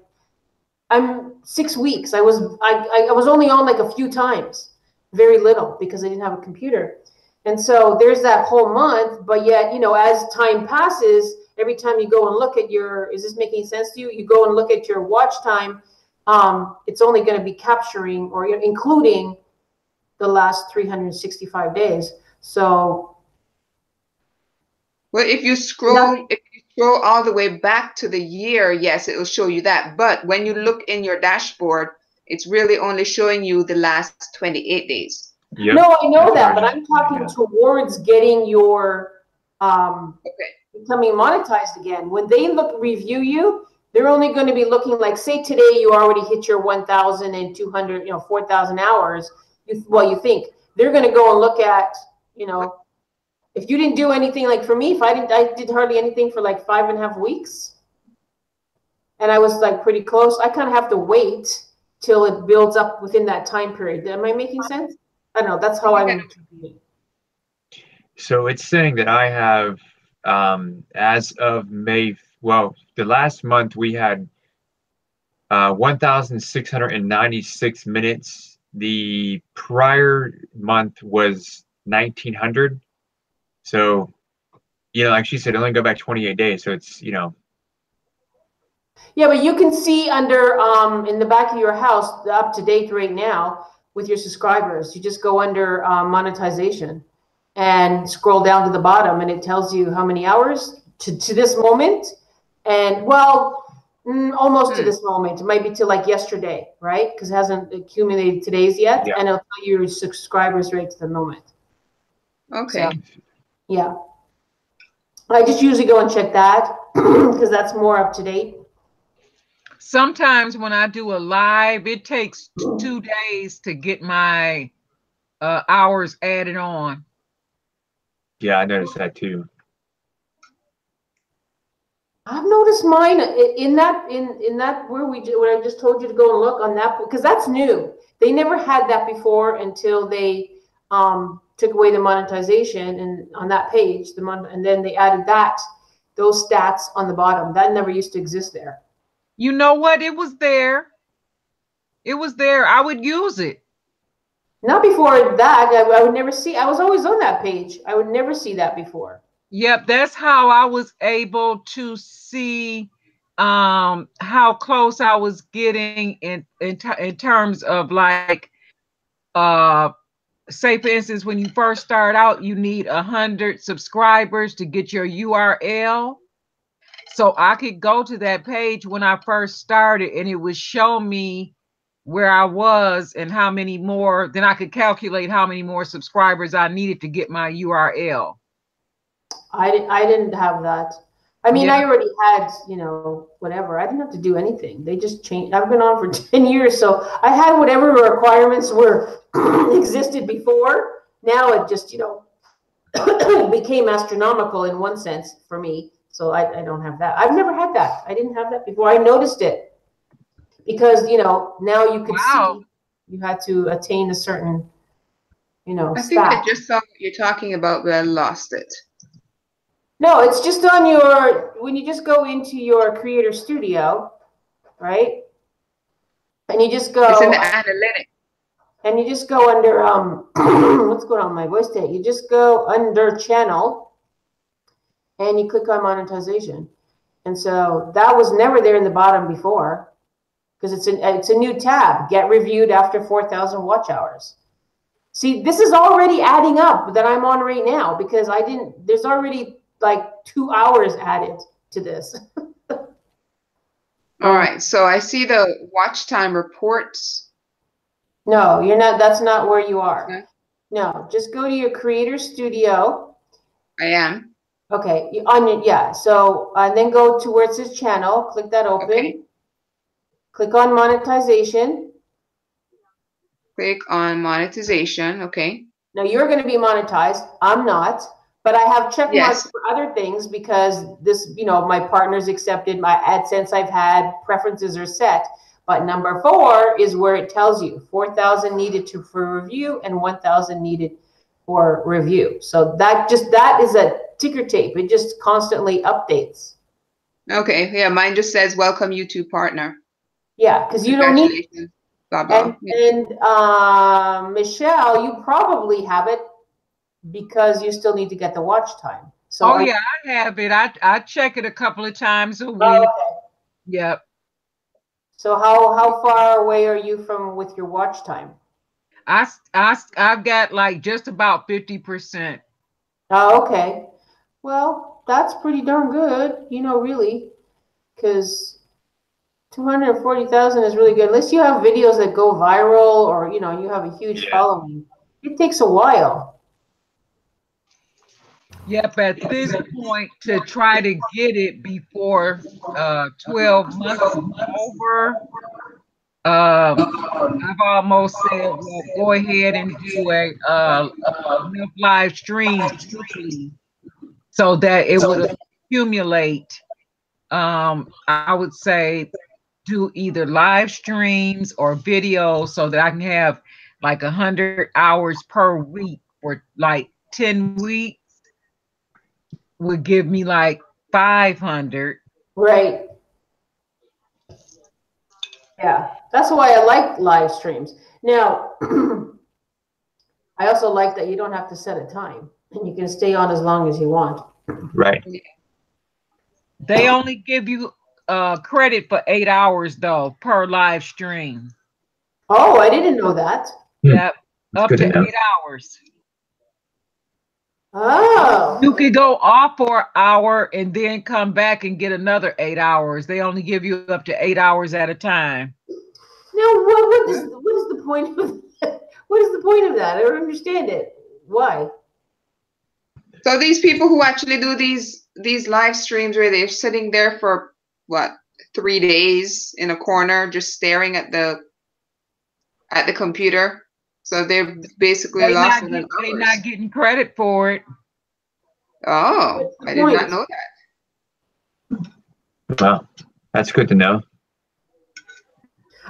I'm 6 weeks. I was only on like a few times, very little, because I didn't have a computer. And so there's that whole month, but yet, you know, as time passes, every time you go and look at your, is this making sense to you? You go and look at your watch time, it's only going to be capturing or including the last 365 days. So. Well, if you scroll all the way back to the year, yes, it will show you that. But when you look in your dashboard, it's really only showing you the last 28 days. Yep. No, I know that, but I'm talking towards getting your becoming monetized again. When they review you, they're only going to be looking like, say today you already hit your 1,200, you know, 4,000 hours. You think they're going to go and look at, you know, If you didn't do anything, like for me, if I did hardly anything for like 5.5 weeks, and I was like pretty close, I kind of have to wait till it builds up within that time period. Am I making sense? I don't know. That's how I'm. So it's saying that I have, as of May, well, the last month we had 1,696 minutes. The prior month was 1,900. So, like she said, only go back 28 days. So it's, Yeah, but you can see under in the back of your house, up to date right now with your subscribers. You just go under monetization and scroll down to the bottom, and it tells you how many hours to this moment. And well, almost to this moment. It might be to like yesterday, right? Because it hasn't accumulated today's yet, and it'll tell you your subscribers right to the moment. Okay. So, yeah. I just usually go and check that because that's more up to date. Sometimes when I do a live, it takes 2 days to get my hours added on. Yeah, I noticed that too. I've noticed mine in that where I just told you to go and look on that, because that's new. They never had that before until they took away the monetization and on that page, and then they added those stats on the bottom. That never used to exist there. You know what? It was there. It was there. I would use it. Not before that. I would never see. I was always on that page. I would never see that before. Yep, that's how I was able to see how close I was getting in terms of like say for instance, when you first start out, you need 100 subscribers to get your URL. So I could go to that page when I first started and it would show me where I was and how many more. Then I could calculate how many more subscribers I needed to get my URL. I didn't have that. I mean, I already had, whatever. I didn't have to do anything. They just changed. I've been on for 10 years, so I had whatever requirements were existed before. Now it just, became astronomical in one sense for me. So I don't have that. I've never had that. I didn't have that before. I noticed it because, now you could see you had to attain a certain, I stat. think I just saw what you're talking about, but I lost it. No, it's just on when you just go into your Creator Studio, right? And you just go. It's in the analytics. And you just go under, what's going on with my voice today? You just go under Channel, and you click on Monetization. And so that was never there in the bottom before, because it's a new tab, Get Reviewed After 4,000 Watch Hours. See, this is already adding up that I'm on right now, because there's already like 2 hours added to this. All right, so I see the watch time reports. No, you're not. That's not where you are. Okay. No, just go to your Creator Studio. I am. Okay, so and then go to where it says Channel. Click that open. Okay. Click on Monetization. Click on Monetization. Okay. Now you're going to be monetized. I'm not. But I have check marks for other things because this, my partner's accepted, my AdSense I've had, preferences are set. But number 4 is where it tells you 4,000 needed for review and 1,000 needed for review. So that is a ticker tape. It just constantly updates. Okay. Yeah, mine just says welcome YouTube partner. Yeah, because you don't need. Blah, blah. And Michelle, you probably have it, because you still need to get the watch time. So I have it. I check it a couple of times a week. Okay. Yep. So how far away are you with your watch time? I've got like just about 50%. Oh, okay. Well, that's pretty darn good, really, because 240,000 is really good. Unless you have videos that go viral or, you have a huge following. It takes a while. Yep, at this point, to try to get it before 12 months is over, I've almost said, well, go ahead and do enough live streams weekly so that it would accumulate. I would say do either live streams or videos so that I can have like 100 hours per week for like 10 weeks would give me like 500. Right. Yeah, that's why I like live streams. Now, I also like that you don't have to set a time and you can stay on as long as you want. Right. They only give you credit for 8 hours though per live stream. Oh, I didn't know that. Yep, That's up good to to know. 8 hours. Oh. You could go off for an hour and then come back and get another 8 hours. They only give you up to 8 hours at a time. Now, what is the point of that? What is the point of that? I don't understand it. Why? So these people who actually do these live streams where they're sitting there for what, 3 days in a corner just staring at the computer. So they're basically lost in hours. They're not getting credit for it. Oh, I did not know that. Wow, that's good to know.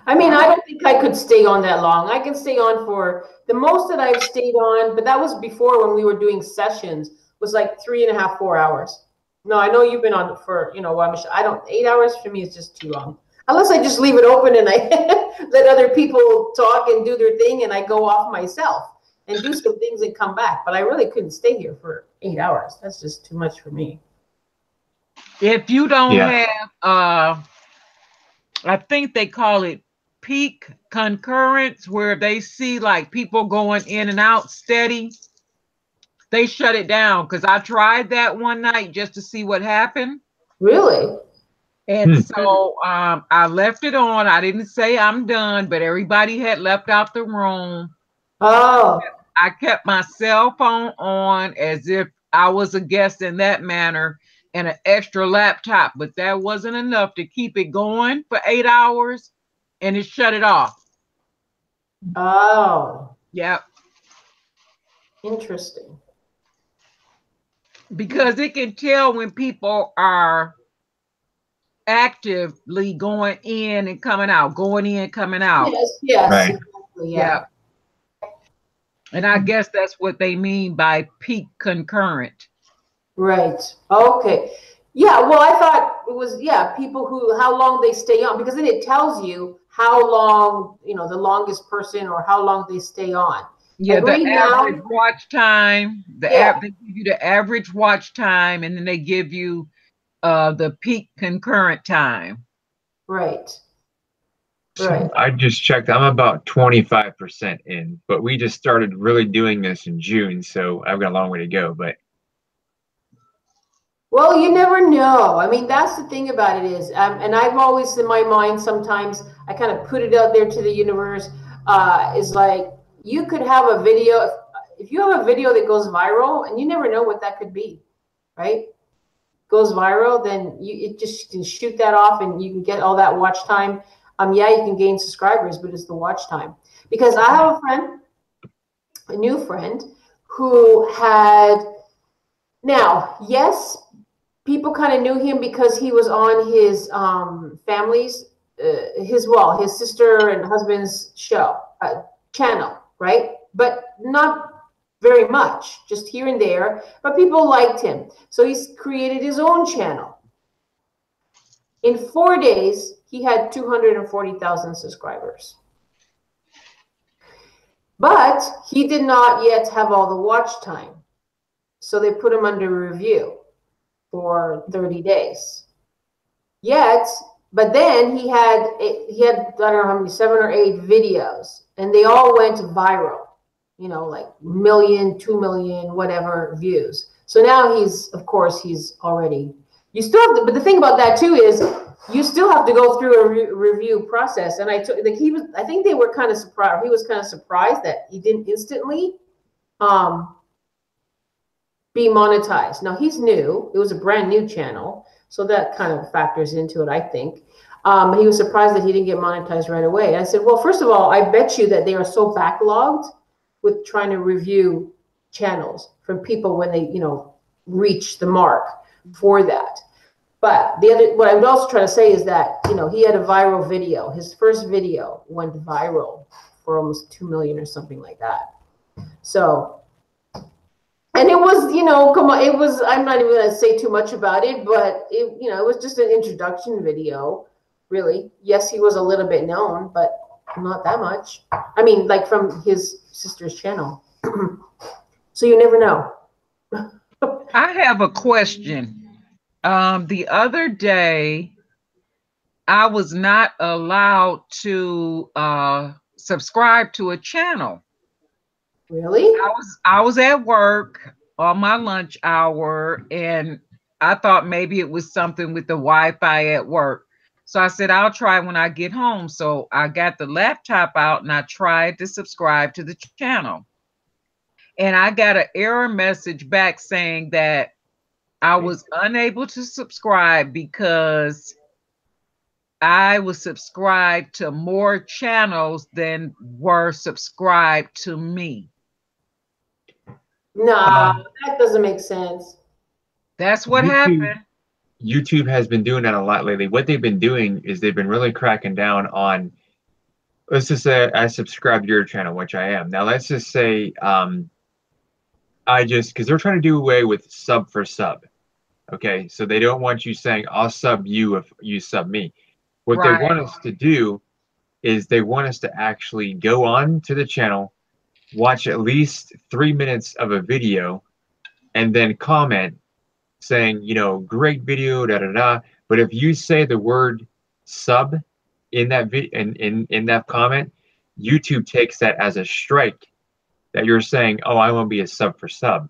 I mean, I don't think I could stay on that long. I can stay on for the most that I've stayed on, but that was before when we were doing sessions, was like 3.5, 4 hours. No, I know you've been on for, I don't, 8 hours for me is just too long. Unless I just leave it open and I let other people talk and do their thing and I go off myself and do some things and come back. But I really couldn't stay here for 8 hours. That's just too much for me. If you don't have, I think they call it peak concurrence, where they see like people going in and out steady, they shut it down. Because I tried that one night just to see what happened. Really? And so I left it on. I didn't say I'm done, but everybody had left out the room. Oh. I kept my cell phone on as if I was a guest in that manner, and an extra laptop, but that wasn't enough to keep it going for 8 hours, and it shut it off. Oh. Yep. Interesting. Because it can tell when people are actively going in and coming out, going in, coming out. Yes. Right. Exactly, yeah. And I guess that's what they mean by peak concurrent. Right. Okay. Yeah. Well, I thought it was, people how long they stay on, because then it tells you how long, the longest person or how long they stay on. Yeah, like the average watch time, they give you the average watch time, and then they give you the peak concurrent time. Right. So I just checked. I'm about 25% in, but we just started really doing this in June, so I've got a long way to go. But well, you never know. I mean, that's the thing about it is, and I've always in my mind, sometimes I kind of put it out there to the universe, is like, you could have a video, if you have a video that goes viral, and you never know what that could be, right? Goes viral, then it just can shoot that off and you can get all that watch time. You can gain subscribers, but it's the watch time. Because I have a friend, a new friend, who had, now, yes, people kind of knew him because he was on his family's, his sister and husband's show, channel, right? But not very much, just here and there, but people liked him. So he's created his own channel. In 4 days, he had 240,000 subscribers. But he did not yet have all the watch time. So they put him under review for 30 days. But then he had I don't know how many, 7 or 8 videos, and they all went viral. Like 1 million, 2 million, whatever views. So now he's already, you still have to, but the thing about that too is you still have to go through a review process. And I think they were kind of surprised. He was kind of surprised that he didn't instantly be monetized. Now he's new. It was a brand new channel. So that kind of factors into it, I think. He was surprised that he didn't get monetized right away. I said, well, first of all, I bet you that they are so backlogged with trying to review channels from people when they, reach the mark for that. But what I would also try to say is that, he had a viral video. His first video went viral for almost 2 million or something like that. So, and it was, come on, it was, I'm not even going to say too much about it, but it, it was just an introduction video, really. Yes, he was a little bit known, but not that much. I mean, like from his sister's channel. So you never know. I have a question. The other day, I was not allowed to subscribe to a channel. Really? I was at work on my lunch hour, and I thought maybe it was something with the Wi-Fi at work. So I said, I'll try when I get home. So I got the laptop out and I tried to subscribe to the channel. And I got an error message back saying that I was unable to subscribe because I was subscribed to more channels than were subscribed to me. No, that doesn't make sense. That's what happened. YouTube has been doing that a lot lately. What they've been doing is they've been really cracking down on, let's just say I subscribe to your channel, which I am. Now, let's just say because they're trying to do away with sub for sub. Okay, so they don't want you saying, I'll sub you if you sub me. What they want us to do is they want us to actually go on to the channel, watch at least 3 minutes of a video, and then comment saying, great video, da da da. But if you say the word sub in that in that comment, YouTube takes that as a strike that you're saying, oh, I want to be a sub for sub.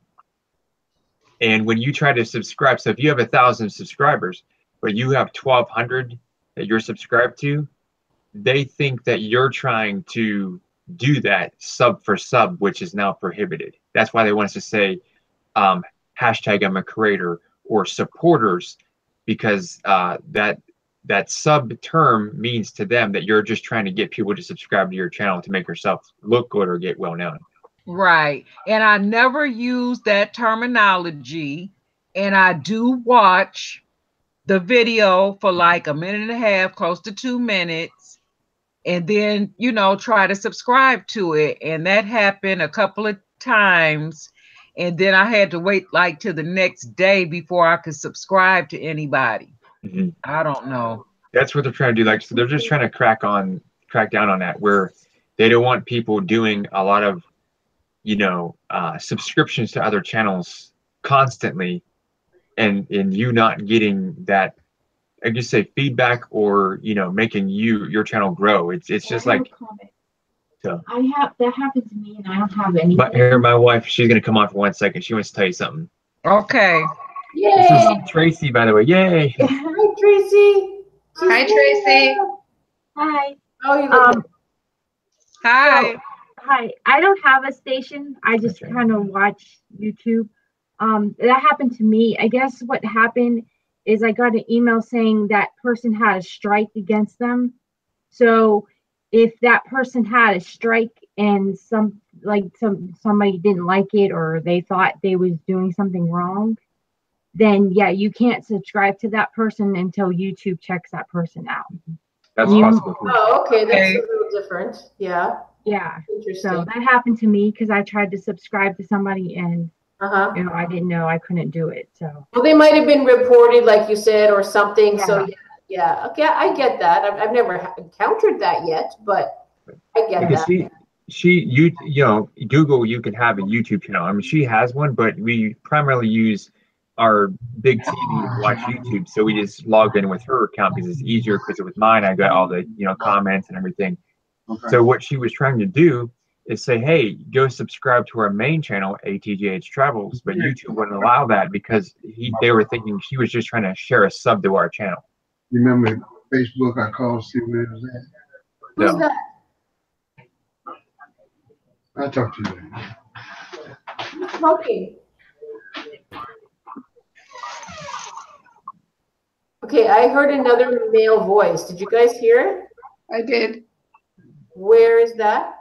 And when you try to subscribe, so if you have 1,000 subscribers, but you have 1,200 that you're subscribed to, they think that you're trying to do that sub for sub, which is now prohibited. That's why they want us to say hashtag IAmACreator or supporters, because that sub term means to them that you're just trying to get people to subscribe to your channel to make yourself look good or get well known. Right. And I never use that terminology. And I do watch the video for like a minute and a half, close to 2 minutes, and then, try to subscribe to it. And that happened a couple of times. And then I had to wait like till the next day before I could subscribe to anybody. Mm-hmm. I don't know. That's what they're trying to do. So they're just trying to crack down on that, where they don't want people doing a lot of, subscriptions to other channels constantly, and you not getting that, I just say, feedback or making your channel grow. It's just like. So that happened to me, and I don't have anything. But here, my wife, she's gonna come on for 1 second. She wants to tell you something. Okay. Yay! This is Tracy, by the way. Yay! Hi, Tracy. Hi, Tracy. Hi. Oh, you look Hi. Hi. I don't have a station. I just kind of watch YouTube. That happened to me. I guess what happened is I got an email saying that person had a strike against them. So if that person had a strike and somebody didn't like it, or they thought they was doing something wrong, then yeah, you can't subscribe to that person until YouTube checks that person out. That's possible. Oh, okay. That's a little different. Yeah. Yeah. Interesting. So that happened to me because I tried to subscribe to somebody and I didn't know I couldn't do it. So well, they might have been reported, like you said, or something. Yeah. So yeah. Okay, I get that. I've never encountered that yet, but I get because that. Google, you can have a YouTube channel. I mean, she has one, but we primarily use our big TV to watch YouTube. So we just logged in with her account because it's easier, because with mine, I got all the, comments and everything. Okay. So what she was trying to do is say, hey, go subscribe to our main channel, ATJH Travels, but YouTube wouldn't allow that because they were thinking she was just trying to share a sub to our channel. You remember Facebook? I called, see where it was at. Who's that? I'll talk to you later. Who's smoking? Okay, Okay, I heard another male voice. Did you guys hear it? I did. Where is that?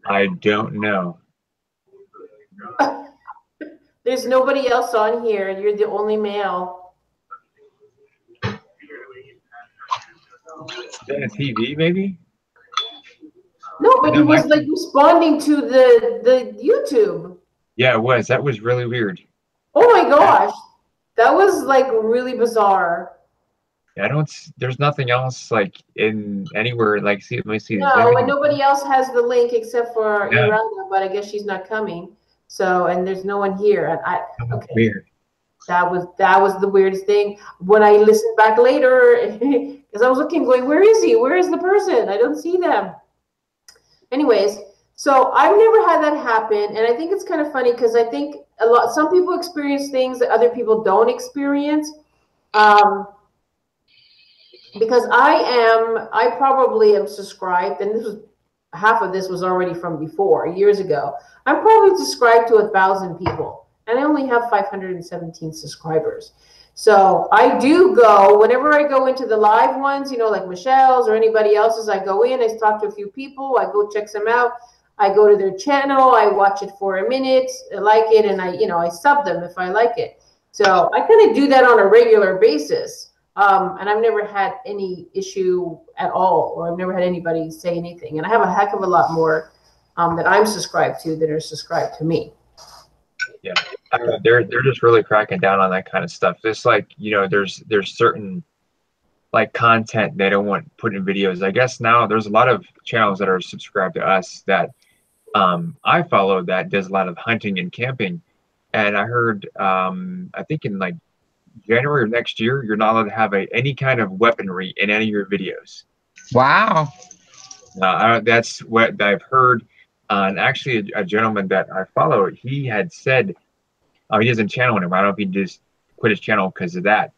I don't know. There's nobody else on here. You're the only male. Is that a TV, maybe? No, but he was like responding to the YouTube. Yeah, it was. That was really weird. Oh my gosh. That was like really bizarre. Yeah, there's nothing else like in anywhere like let me see. No, and nobody else has the link except for Yeah. Irana, but I guess she's not coming. So, and there's no one here. And okay. Weird. That was the weirdest thing. When I listened back later, because I was looking, going, where is he? Where is the person? I don't see them. Anyways, so I've never had that happen, and I think it's kind of funny because I think some people experience things that other people don't experience. Because I probably am subscribed, and half of this was already from before, years ago. I'm probably subscribed to 1,000 people, and I only have 517 subscribers. So I do go, whenever I go into the live ones, like Michelle's or anybody else's, I go in, I talk to a few people, I go check them out, I go to their channel, I watch it for a minute, I like it, and I sub them if I like it. So I kind of do that on a regular basis. And I've never had any issue at all, or I've never had anybody say anything. And I have a heck of a lot more that I'm subscribed to that are subscribed to me. Yeah, they're just really cracking down on that kind of stuff. Just like, there's certain like content they don't want put in videos. I guess now there's a lot of channels that are subscribed to us that I follow that does a lot of hunting and camping. And I heard, I think in like January of next year, you're not allowed to have any kind of weaponry in any of your videos. Wow. That's what I've heard. And actually, a gentleman that I follow, he had said, he doesn't channel anymore. I don't know if he just quit his channel because of that.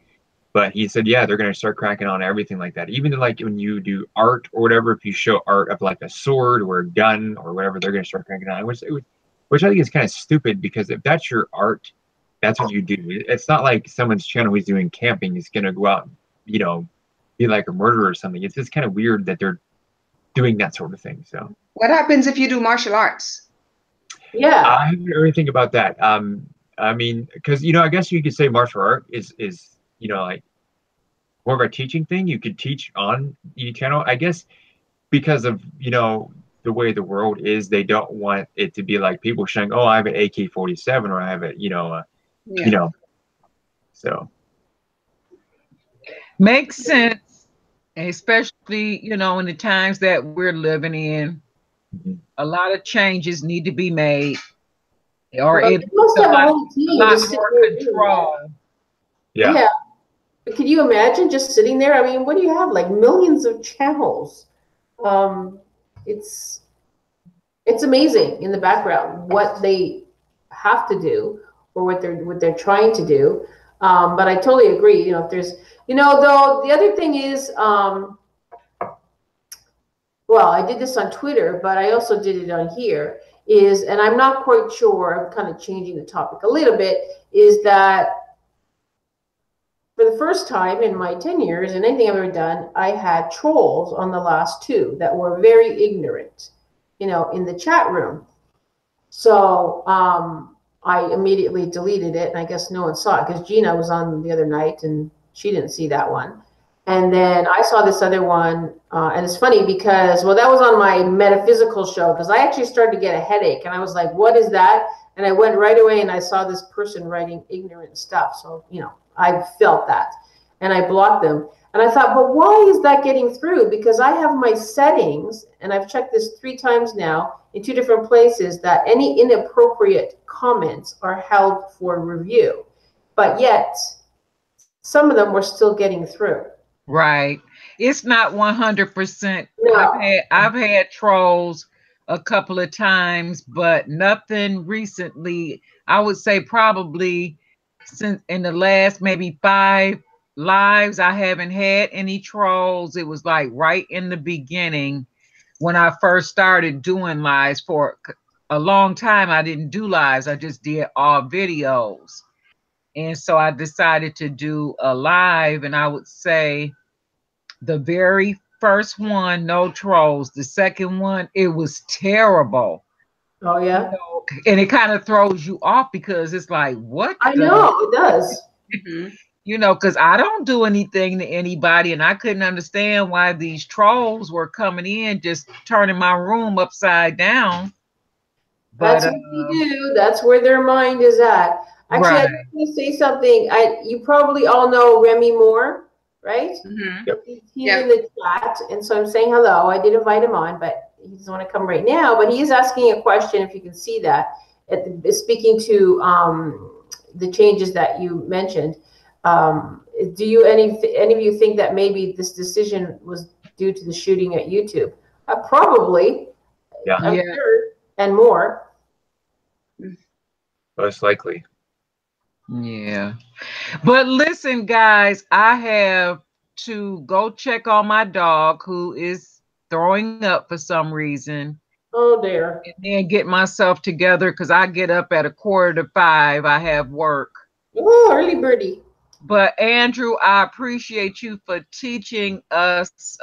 But he said, yeah, they're going to start cracking on everything like that. Even like when you do art or whatever, if you show art of like a sword or a gun or whatever, they're going to start cracking on. Which I think is kind of stupid, because if that's your art, that's what you do. It's not like someone's channel who's doing camping is going to go out, be like a murderer or something. It's just kind of weird that they're doing that sort of thing. So what happens if you do martial arts? Yeah, I haven't heard anything about that. I mean, because I guess you could say martial art is like more of a teaching thing. You could teach on each channel, I guess, because of the way the world is. They don't want it to be like people saying, "Oh, I have an AK-47," or "I have a so makes sense, especially in the times that we're living in. Mm-hmm. A lot of changes need to be made, or well, it a lot more control. Yeah. But can you imagine just sitting there? I mean, what do you have? Like millions of channels. It's amazing in the background what they have to do, or what they're trying to do. But I totally agree. If there's, though the other thing is, well, I did this on Twitter, but I also did it on here, and I'm not quite sure, I'm kind of changing the topic a little bit, is that for the first time in my 10 years in anything I've ever done, I had trolls on the last two that were very ignorant, in the chat room. So I immediately deleted it, and I guess no one saw it because Gina was on the other night and she didn't see that one. And then I saw this other one, and it's funny because, well, that was on my metaphysical show, because I actually started to get a headache, and I was like, what is that? And I went right away and I saw this person writing ignorant stuff. So, I felt that, and I blocked them. And I thought, but why is that getting through? Because I have my settings, and I've checked this 3 times now in 2 different places, that any inappropriate comments are held for review. But yet, some of them were still getting through. Right. It's not 100%. No. I've had trolls a couple of times, but nothing recently. I would say probably since in the last maybe 5 lives, I haven't had any trolls. It was like right in the beginning when I first started doing lives. For a long time, I didn't do lives. I just did all videos. And so I decided to do a live, and I would say the very first one, no trolls. The second one, it was terrible. Oh yeah. You know, and it kind of throws you off because it's like, what? I know it does. You know, because I don't do anything to anybody, and I couldn't understand why these trolls were coming in, just turning my room upside down. That's what they do. That's where their mind is at. Actually, I just want to say something. You probably all know Remy Moore, right? Yep. He's in the chat, and so I'm saying hello. I did invite him on, but he doesn't want to come right now. But he is asking a question, if you can see that, speaking to the changes that you mentioned. Do you any of you think that maybe this decision was due to the shooting at YouTube? Probably. Yeah. I'm sure, and more. Most likely. Yeah. But listen, guys, I have to go check on my dog who is throwing up for some reason. Oh dear. And then get myself together because I get up at 4:45. I have work. Oh, early birdie. But Andrew, I appreciate you for teaching us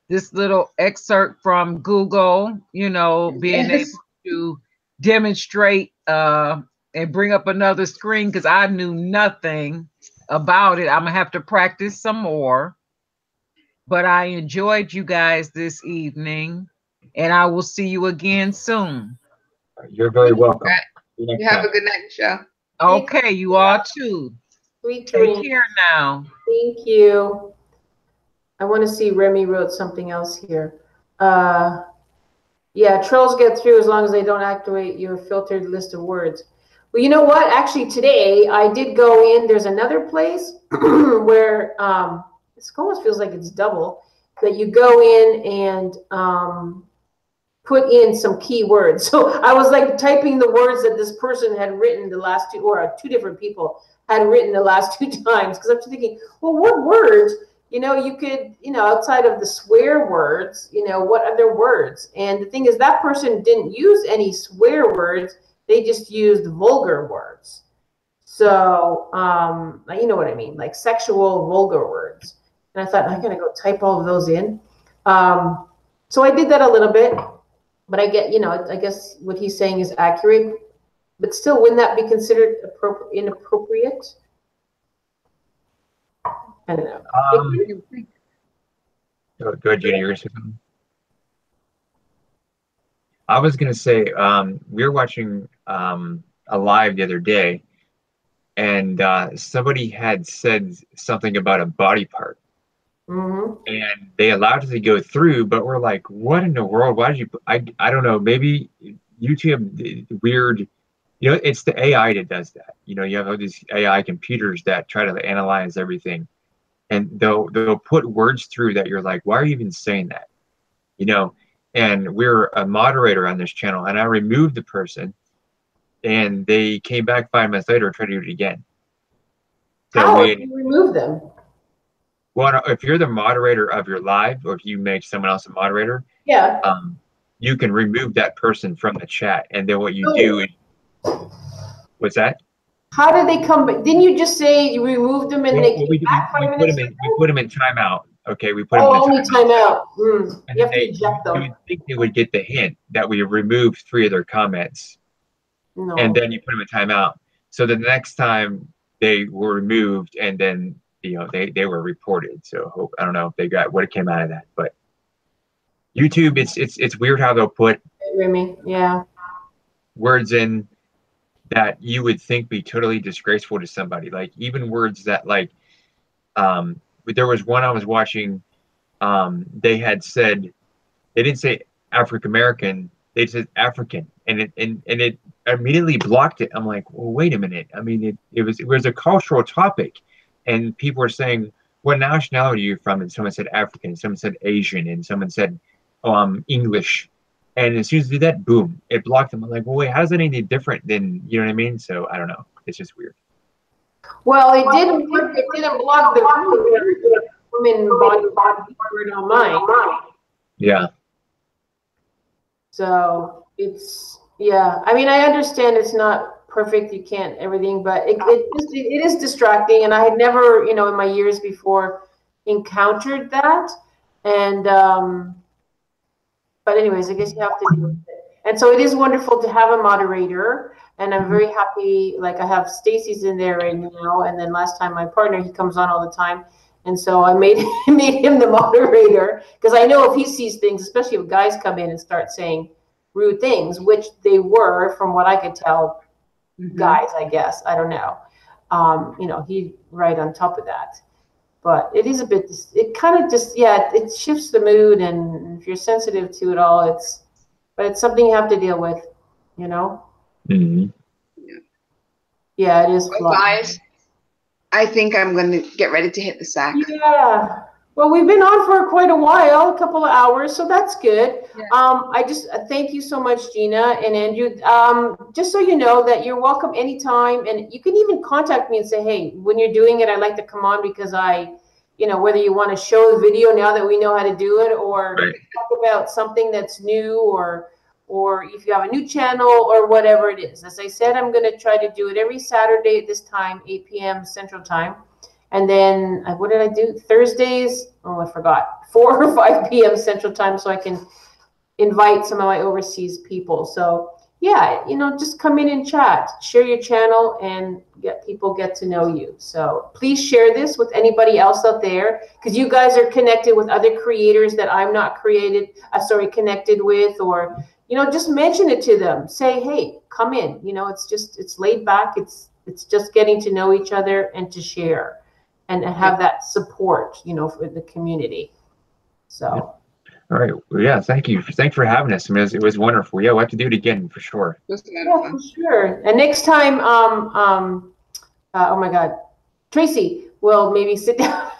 this little excerpt from Google, you know, being able to demonstrate and bring up another screen because I knew nothing about it. I'm gonna have to practice some more. But I enjoyed you guys this evening, and I will see you again soon. You're very welcome. You have a good night, Michelle. Okay, you all too. Sweet Take care now. Thank you. I want to see Remy wrote something else here. Yeah, trolls get through as long as they don't activate your filtered list of words. Well, you know what? Actually, today I did go in. There's another place where it almost feels like it's double, that you go in and put in some keywords. So I was like typing the words that this person had written the last two, or two different people had written the last two times. Because I'm thinking, well, what words, you know, you could, you know, outside of the swear words, you know, what other words? And the thing is, that person didn't use any swear words. They just used vulgar words. So, you know what I mean? Like sexual, vulgar words. And I thought, I'm going to go type all of those in. So I did that a little bit. But I get, you know, I guess what he's saying is accurate. But still, wouldn't that be considered inappropriate? I don't know. Go ahead, Judy. I was going to say, we were watching a live the other day, and somebody had said something about a body part. And they allowed it to go through, but we're like, what in the world? Why did you? I don't know. Maybe YouTube weird. You know, it's the AI that does that. You know, you have all these AI computers that try to analyze everything, and they'll put words through that you're like, why are you even saying that? You know, and we're a moderator on this channel, and I removed the person, and they came back 5 months later and tried to do it again. So how do you remove them? Well, if you're the moderator of your live, or if you make someone else a moderator, yeah, you can remove that person from the chat. And then what you do is, what's that? How did they come back? Didn't you just say you removed them and they came back 5 minutes later? We put them in timeout. Okay, we put them in timeout. You have to eject them. You would think they would get the hint that we removed 3 of their comments. No. And then you put them in timeout. So the next time they were removed, and then, you know, they were reported. So I don't know if they got what came out of that, but YouTube, it's weird how they'll put words in that you would think be totally disgraceful to somebody. Like even words that like, there was one I was watching, they had said, they didn't say African American, they said African, and it immediately blocked it. I'm like, well, wait a minute. I mean, it was a cultural topic. And people were saying, what nationality are you from? And someone said African, someone said Asian, and someone said English. And as soon as they did that, boom, it blocked them. I'm like, well, wait, how's that any different than, you know what I mean? So I don't know. It's just weird. Well, it didn't block the women body word on mine. Yeah. So it's, yeah. I mean, I understand it's not perfect. You can't everything, but it is distracting. And I had never, in my years before encountered that. And, but anyways, I guess you have to deal with it. And so it is wonderful to have a moderator. And I'm very happy, like I have Stacy's in there right now. And then last time my partner, he comes on all the time. And so I made him the moderator, because I know if he sees things, especially if guys come in and start saying rude things, which they were, from what I could tell, guys, I guess, I don't know. He's right on top of that. But it is a bit, it kind of just, it shifts the mood, and if you're sensitive to it all, but it's something you have to deal with, Mm-hmm. Yeah, it is. Well, guys, I think I'm going to get ready to hit the sack. Yeah. Well, we've been on for quite a while, a couple of hours, so that's good. Yeah. I just thank you so much, Gina and Andrew. Just so you know that you're welcome anytime, and you can even contact me and say, hey, when you're doing it, I'd like to come on, because whether you want to show the video now that we know how to do it, or talk about something that's new, or if you have a new channel or whatever it is. As I said, I'm going to try to do it every Saturday at this time, 8 p.m. Central Time. And then, what did I do? Thursdays, I forgot, 4 or 5 p.m. Central Time, so I can invite some of my overseas people. So, just come in and chat, share your channel, and people get to know you. So please share this with anybody else out there, because you guys are connected with other creators that I'm not connected with, or, just mention it to them. Say, hey, come in. It's laid back. It's just getting to know each other and to share. And have that support, for the community. So. All right. Well, yeah. Thank you. Thanks for having us. I mean, it was wonderful. Yeah, we'll have to do it again for sure. Yeah, for sure. And next time, oh my God, Tracy will maybe sit down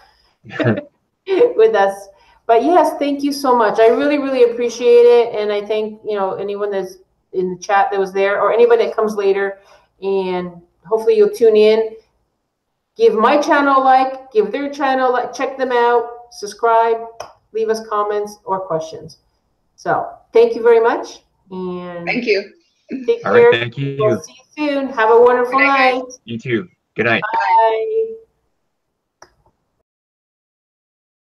with us. But yes, thank you so much. I really, really appreciate it. And I thank, anyone that's in the chat that was there, or anybody that comes later. And hopefully you'll tune in. Give my channel a like, give their channel a like, check them out, subscribe, leave us comments or questions. So thank you very much. And thank you. Take care. All right, thank you. We'll see you soon. Have a wonderful night. You too. Good night. Bye.